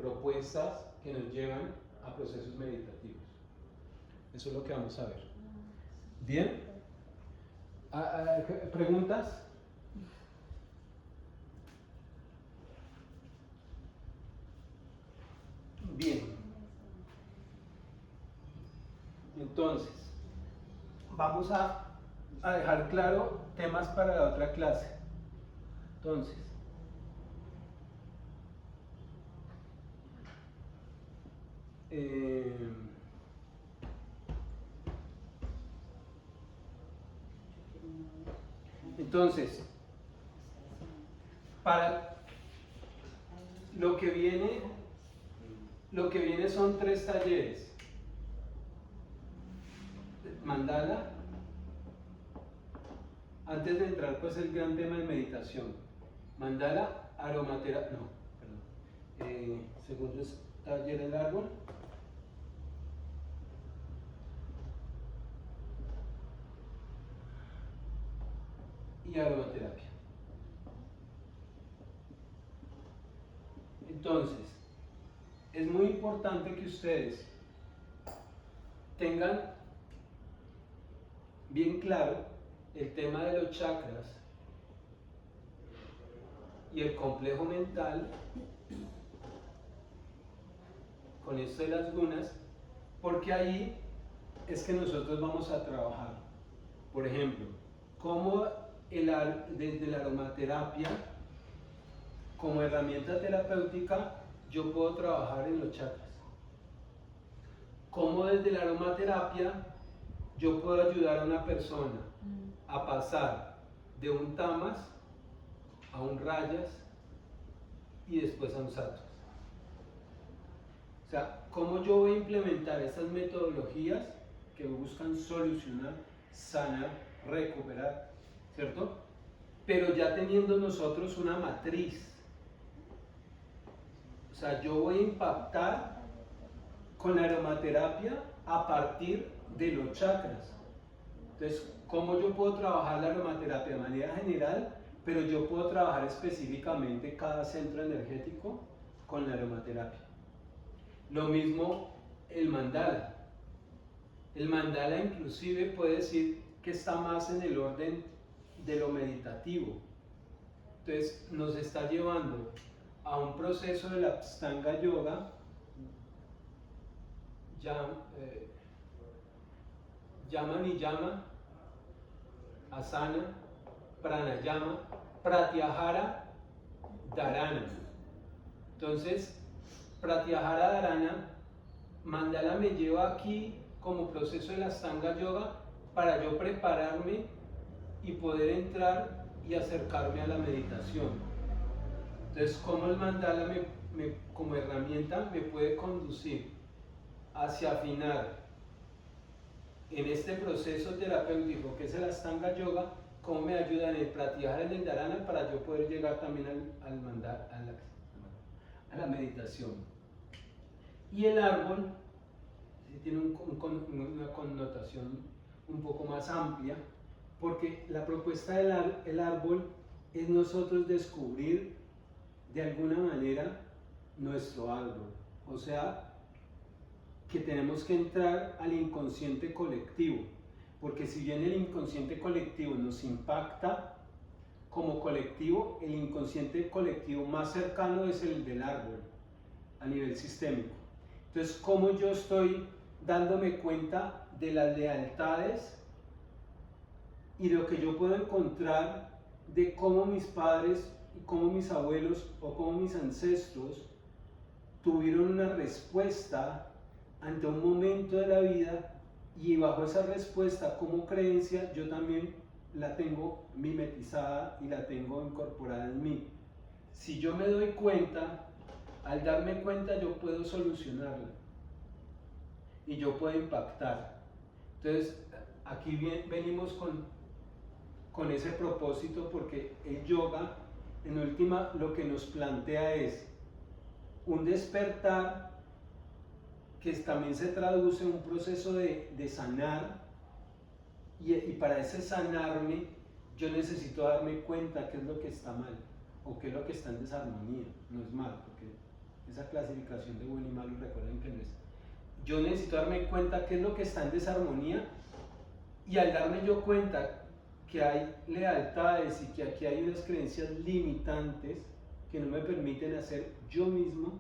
Speaker 1: propuestas que nos llevan a procesos meditativos. Eso es lo que vamos a ver. ¿Bien? ¿Preguntas? Bien. Entonces, vamos a dejar claro temas para la otra clase. Entonces, para lo que viene son 3 talleres: mandala, antes de entrar pues el gran tema de meditación, mandala, aromaterapia, segundo es taller del árbol, y aromaterapia. Entonces, es muy importante que ustedes tengan bien claro el tema de los chakras y el complejo mental con esto de las gunas, porque ahí es que nosotros vamos a trabajar. Por ejemplo, cómo desde la aromaterapia, como herramienta terapéutica, yo puedo trabajar en los chakras. Cómo desde la aromaterapia yo puedo ayudar a una persona a pasar de un tamas a un rayas y después a un sattva. O sea, cómo yo voy a implementar estas metodologías que buscan solucionar, sanar, recuperar, ¿cierto? Pero ya teniendo nosotros una matriz. O sea, yo voy a impactar con la aromaterapia a partir de los chakras. Entonces, ¿cómo yo puedo trabajar la aromaterapia de manera general? Pero yo puedo trabajar específicamente cada centro energético con la aromaterapia. Lo mismo el mandala. El mandala inclusive puede decir que está más en el orden de lo meditativo. Entonces nos está llevando a un proceso de la Ashtanga Yoga, Yama Niyama, Asana, Pranayama, Pratyahara, Dharana. Entonces, Pratyahara Dharana, mandala me lleva aquí como proceso de la Ashtanga Yoga para yo prepararme y poder entrar y acercarme a la meditación. Entonces, cómo el mandala como herramienta me puede conducir hacia afinar en este proceso terapéutico que es el Ashtanga Yoga, cómo me ayuda en el Pratyahara, en el Dharana, para yo poder llegar también a la meditación. Y el árbol tiene una connotación un poco más amplia, porque la propuesta del árbol es nosotros descubrir de alguna manera nuestro árbol. O sea, que tenemos que entrar al inconsciente colectivo, porque si bien el inconsciente colectivo nos impacta como colectivo, el inconsciente colectivo más cercano es el del árbol a nivel sistémico. Entonces, ¿cómo yo estoy dándome cuenta de las lealtades y lo que yo puedo encontrar de cómo mis padres, cómo mis abuelos o cómo mis ancestros tuvieron una respuesta ante un momento de la vida, y bajo esa respuesta como creencia yo también la tengo mimetizada y la tengo incorporada en mí? Si yo me doy cuenta, al darme cuenta yo puedo solucionarla y yo puedo impactar. Entonces aquí venimos con ese propósito, porque el yoga en última lo que nos plantea es un despertar que también se traduce en un proceso de sanar, y para ese sanarme yo necesito darme cuenta qué es lo que está mal o qué es lo que está en desarmonía. No es mal, porque esa clasificación de bueno y malo, recuerden que no es. Yo necesito darme cuenta qué es lo que está en desarmonía, y al darme yo cuenta que hay lealtades y que aquí hay unas creencias limitantes que no me permiten hacer yo mismo,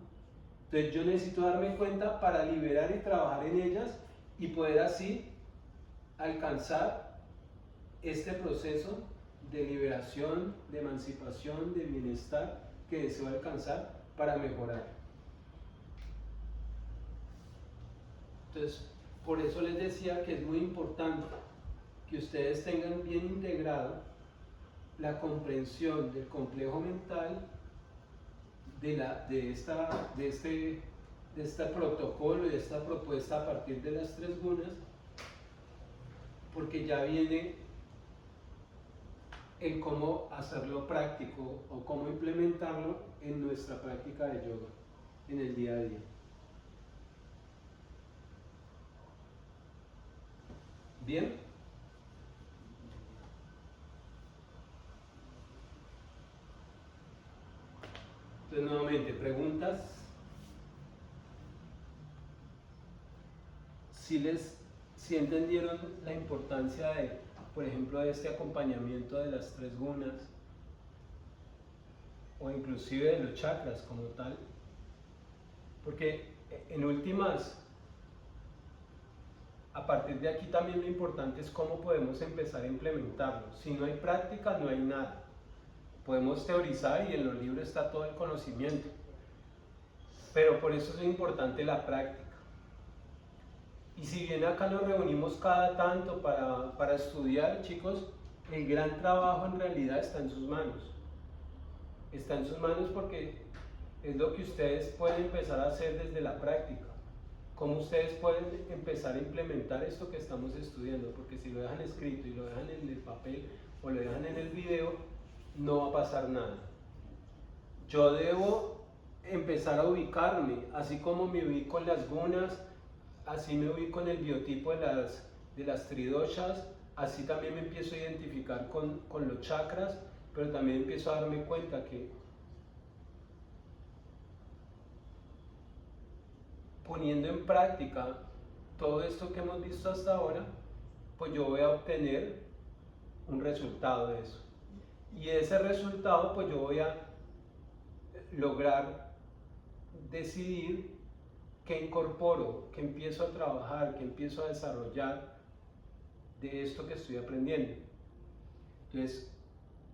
Speaker 1: entonces yo necesito darme cuenta para liberar y trabajar en ellas y poder así alcanzar este proceso de liberación, de emancipación, de bienestar que deseo alcanzar para mejorar. Entonces, por eso les decía que es muy importante que ustedes tengan bien integrado la comprensión del complejo mental, de este protocolo y de esta propuesta a partir de las 3 gunas, porque ya viene el cómo hacerlo práctico o cómo implementarlo en nuestra práctica de yoga, en el día a día. ¿Bien? Entonces, nuevamente, preguntas. Si entendieron la importancia de, por ejemplo, de este acompañamiento de las 3 gunas, o inclusive de los chakras como tal, porque En últimas, a partir de aquí también lo importante es cómo podemos empezar a implementarlo. Si no hay práctica, no hay nada. Podemos teorizar y en los libros está todo el conocimiento, pero por eso es importante la práctica. Y si bien acá nos reunimos cada tanto para estudiar, chicos, el gran trabajo en realidad está en sus manos. Está en sus manos porque es lo que ustedes pueden empezar a hacer desde la práctica. Cómo ustedes pueden empezar a implementar esto que estamos estudiando, porque si lo dejan escrito y lo dejan en el papel o lo dejan en el video, no va a pasar nada. Yo debo empezar a ubicarme, así como me ubico en las gunas, así me ubico en el biotipo de las tridoshas, así también me empiezo a identificar con los chakras, pero también empiezo a darme cuenta que poniendo en práctica todo esto que hemos visto hasta ahora, pues yo voy a obtener un resultado de eso. Y ese resultado, pues yo voy a lograr decidir qué incorporo, qué empiezo a trabajar, qué empiezo a desarrollar de esto que estoy aprendiendo. Entonces,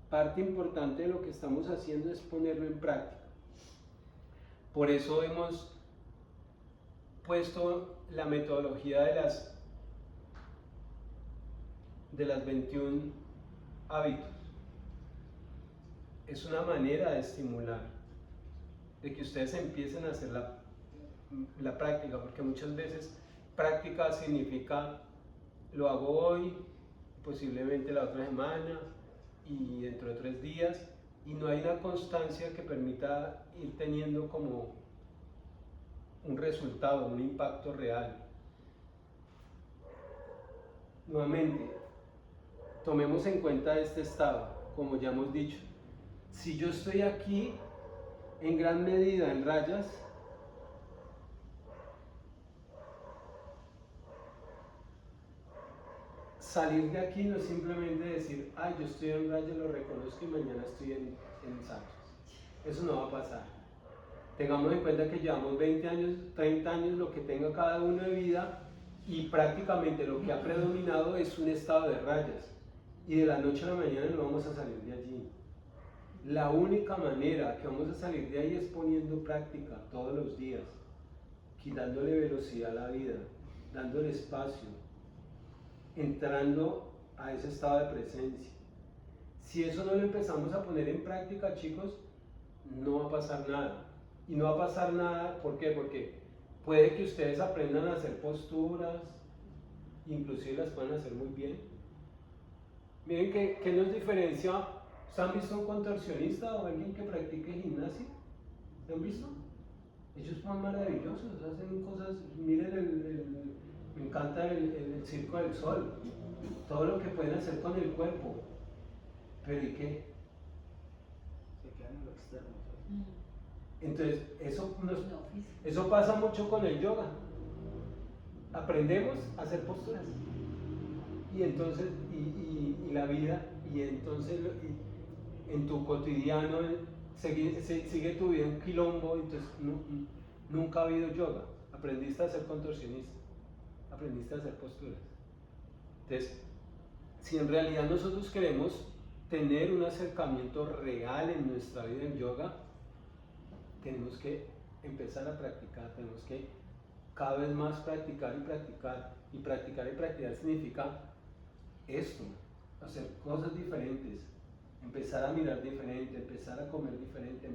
Speaker 1: parte importante de lo que estamos haciendo es ponerlo en práctica. Por eso hemos puesto la metodología de las 21 hábitos. Es una manera de estimular, de que ustedes empiecen a hacer la práctica, porque muchas veces práctica significa lo hago hoy, posiblemente la otra semana y dentro de 3 días, y no hay una constancia que permita ir teniendo como un resultado, un impacto real. Nuevamente, tomemos en cuenta este estado, como ya hemos dicho. Si yo estoy aquí en gran medida en rayas, salir de aquí no es simplemente decir, ay, yo estoy en rayas, lo reconozco y mañana estoy en sachas. Eso no va a pasar. Tengamos en cuenta que llevamos 20 años, 30 años, lo que tenga cada uno de vida, y prácticamente lo que ha predominado es un estado de rayas. Y de la noche a la mañana no vamos a salir de allí. La única manera que vamos a salir de ahí es poniendo práctica todos los días, quitándole velocidad a la vida, dándole espacio, entrando a ese estado de presencia. Si eso no lo empezamos a poner en práctica, chicos, no va a pasar nada. Y no va a pasar nada, ¿por qué? Porque puede que ustedes aprendan a hacer posturas, inclusive las puedan hacer muy bien. Miren ¿qué nos diferencia? ¿Ustedes han visto un contorsionista o alguien que practique gimnasia? ¿Lo han visto? Ellos son maravillosos, hacen cosas, miren me encanta el circo del sol, todo lo que pueden hacer con el cuerpo, pero ¿y qué?
Speaker 4: Se quedan en lo externo.
Speaker 1: Entonces, eso pasa mucho con el yoga. Aprendemos a hacer posturas. Y entonces, y la vida, y entonces en tu cotidiano sigue tu vida un quilombo, entonces nunca ha habido yoga. Aprendiste a ser contorsionista, aprendiste a hacer posturas. Entonces, si en realidad nosotros queremos tener un acercamiento real en nuestra vida en yoga, tenemos que empezar a practicar, tenemos que cada vez más practicar y practicar. Y practicar y practicar significa esto, hacer cosas diferentes, empezar a mirar diferente, empezar a comer diferente,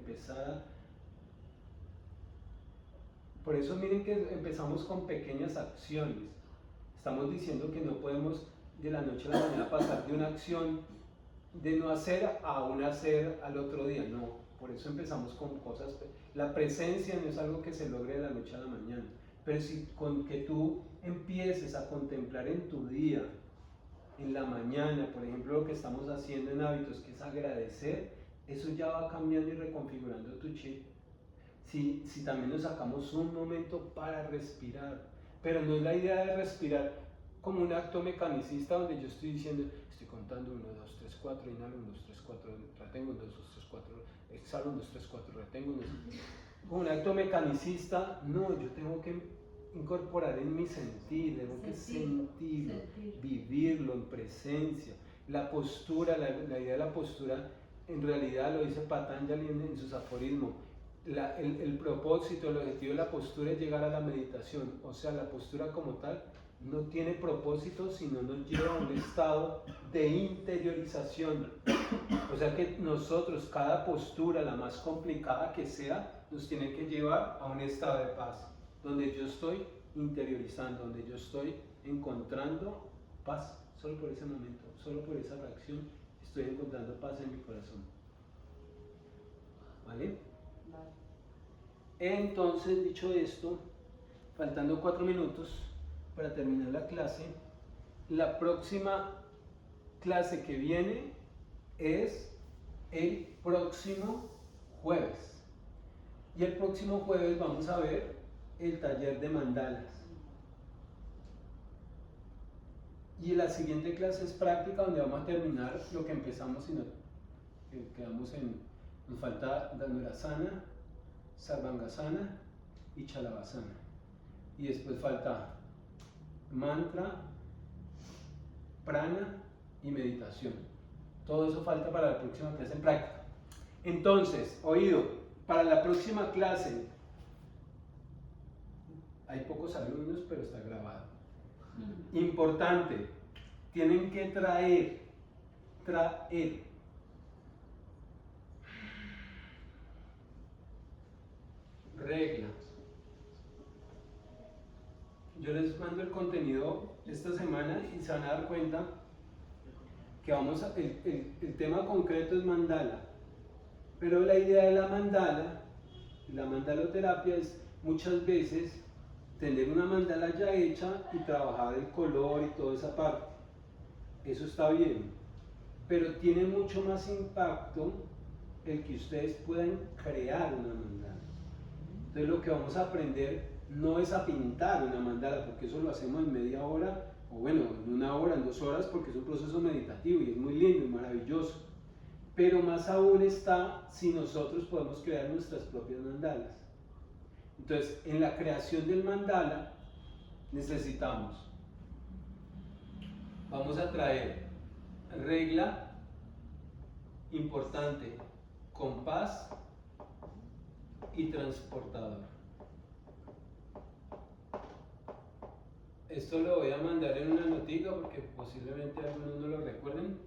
Speaker 1: Por eso miren que empezamos con pequeñas acciones. Estamos diciendo que no podemos de la noche a la mañana pasar de una acción de no hacer a un hacer al otro día, no. Por eso empezamos con cosas. La presencia no es algo que se logre de la noche a la mañana, pero si con que tú empieces a contemplar en tu día, en la mañana, por ejemplo, lo que estamos haciendo en hábitos, que es agradecer, eso ya va cambiando y reconfigurando tu chip. Si también nos sacamos un momento para respirar, pero no es la idea de respirar como un acto mecanicista donde yo estoy diciendo, estoy contando 1, 2, 3, 4, inhalo 1, 2, 3, 4, retengo 1, 2, 3, 4, exhalo 1, 2, 3, 4, retengo 1, 2. como un acto mecanicista, no, yo tengo que incorporar en mi sentir, tengo que sentirlo, vivirlo en presencia. La postura, la idea de la postura, en realidad lo dice Patanjali en sus aforismos. El propósito, el objetivo de la postura es llegar a la meditación. O sea, la postura como tal no tiene propósito, sino nos lleva a un estado de interiorización. O sea que nosotros, cada postura, la más complicada que sea, nos tiene que llevar a un estado de paz, donde yo estoy interiorizando, donde yo estoy encontrando paz. Solo por ese momento, solo por esa reacción, estoy encontrando paz en mi corazón. ¿Vale? Entonces, dicho esto, faltando 4 minutos para terminar la clase, la próxima clase que viene es el próximo jueves. Y el próximo jueves vamos a ver el taller de mandalas. Y la siguiente clase es práctica, donde vamos a terminar lo que empezamos y quedamos en... Nos falta Dhanurasana, Sarvangasana y Chalavasana. Y después falta mantra, prana y meditación. Todo eso falta para la próxima clase en práctica. Entonces, oído, para la próxima clase hay pocos alumnos, pero está grabado. Importante, tienen que traer reglas. Yo les mando el contenido esta semana y se van a dar cuenta que el tema concreto es mandala, pero la idea de la mandaloterapia es muchas veces tener una mandala ya hecha y trabajar el color y toda esa parte. Eso está bien, pero tiene mucho más impacto el que ustedes puedan crear una mandala. Entonces lo que vamos a aprender no es a pintar una mandala, porque eso lo hacemos en media hora, o bueno, en 1 hora, en 2 horas, porque es un proceso meditativo y es muy lindo y maravilloso. Pero más aún está si nosotros podemos crear nuestras propias mandalas. Entonces, en la creación del mandala vamos a traer regla importante, compás y transportador. Esto lo voy a mandar en una notica porque posiblemente algunos no lo recuerden,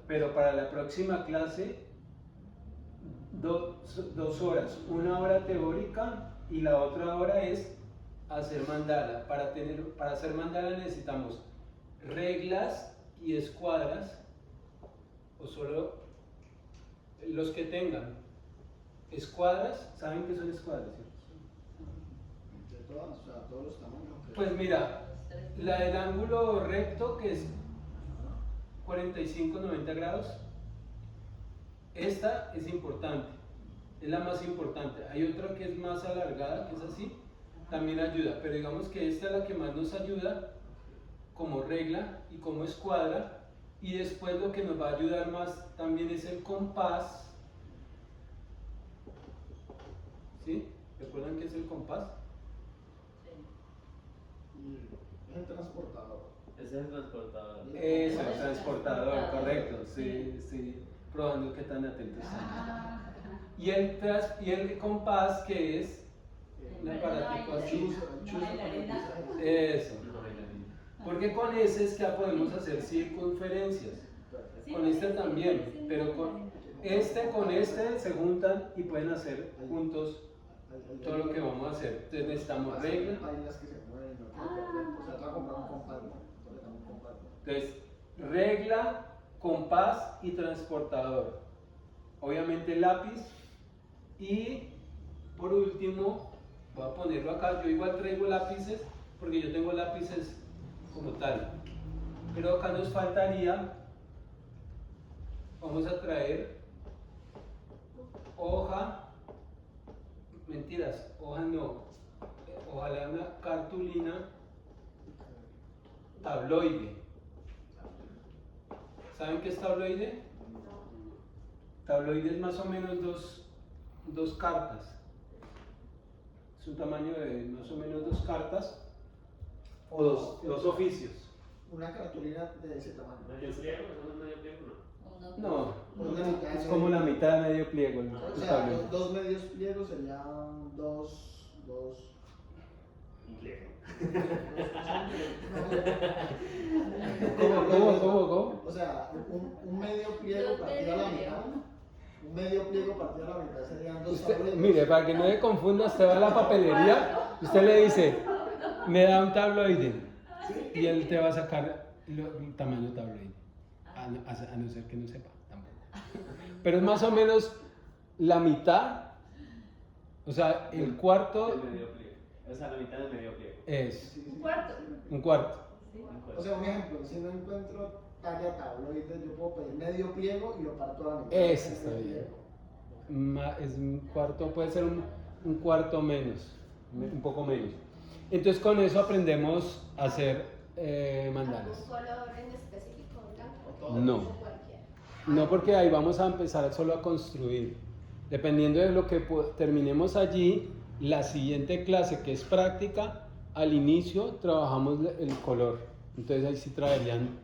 Speaker 1: pero para la próxima clase 2 horas, 1 hora teórica y la otra hora es hacer mandala. Para hacer mandala necesitamos reglas y escuadras, o solo los que tengan escuadras. ¿Saben qué son escuadras? ¿Sí?
Speaker 4: De todas, o sea, todos los tamaños.
Speaker 1: Pues mira, la del ángulo recto, que es 45-90 grados, esta es importante, es la más importante. Hay otra que es más alargada, que es así, también ayuda, pero digamos que esta es la que más nos ayuda como regla y como escuadra. Y después lo que nos va a ayudar más también es el compás. ¿Sí? ¿Recuerdan qué es el compás?
Speaker 4: Es el transportador.
Speaker 3: Ese es el transportador.
Speaker 1: Es el transportador, correcto. Sí, probando qué tan atentos están. Y el compás, que es un aparatico así. Eso. Porque con ese es que ya podemos hacer circunferencias. Con este también, pero con este se juntan y pueden hacer juntos todo lo que vamos a hacer. Entonces necesitamos regla.
Speaker 4: Hay las que se mueven, o sea, te va a comprar un compás,
Speaker 1: Entonces, regla, compás y transportador. Obviamente lápiz. Y por último, voy a ponerlo acá. Yo igual traigo lápices porque yo tengo lápices como tal. Pero acá nos faltaría, vamos a traer hoja. Mentiras, hoja no, ojalá una cartulina tabloide. ¿Saben qué es tabloide? Tabloide es más o menos dos cartas. un tamaño de más o menos 2 cartas o dos oficios.
Speaker 4: Una cartulina de ese tamaño.
Speaker 3: ¿Medio pliego? ¿Eso no es medio pliego?
Speaker 1: No,
Speaker 4: Una mitad
Speaker 1: es
Speaker 4: de-
Speaker 1: como la mitad de medio pliego. El
Speaker 4: O
Speaker 1: tu
Speaker 4: sea,
Speaker 1: tablero.
Speaker 4: dos medios pliegos serían dos.
Speaker 3: Un pliego.
Speaker 1: ¿Cómo?
Speaker 4: O sea, un medio pliego partido a la mitad. Un medio pliego partido a la mitad serían dos tableros.
Speaker 1: Mire, para que no se confunda, usted va a la papelería, usted le dice, me da un tabloide, y él te va a sacar el tamaño tabloide, a no ser que no sepa tampoco. Pero es más o menos la mitad, o sea, el cuarto
Speaker 3: El medio pliego. O sea, la mitad del medio pliego.
Speaker 1: es
Speaker 2: Un cuarto.
Speaker 1: un cuarto.
Speaker 2: Sí.
Speaker 4: O sea, un ejemplo, si no encuentro talla tabloide, yo puedo pedir medio pliego y lo parto a la mitad.
Speaker 1: Ese está bien. Es un cuarto, puede ser un cuarto menos, un poco menos. Entonces con eso aprendemos a hacer mandales.
Speaker 5: ¿Algún color en específico, blanco?
Speaker 1: No.
Speaker 5: O cualquiera.
Speaker 1: No, porque ahí vamos a empezar solo a construir. Dependiendo de lo que terminemos allí, la siguiente clase, que es práctica, al inicio trabajamos el color. Entonces ahí sí traerían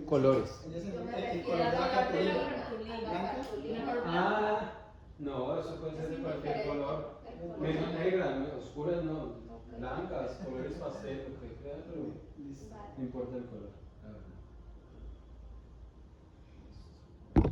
Speaker 1: colores.
Speaker 5: Yo me
Speaker 4: El
Speaker 5: refiero
Speaker 4: color de la
Speaker 5: a la
Speaker 4: cartulina.
Speaker 5: cartulina.
Speaker 1: Ah, no, eso puede ser de cualquier color. Menos negras, oscuras no, blancas, colores pastel, lo que sea, pero no importa el color. la verdad.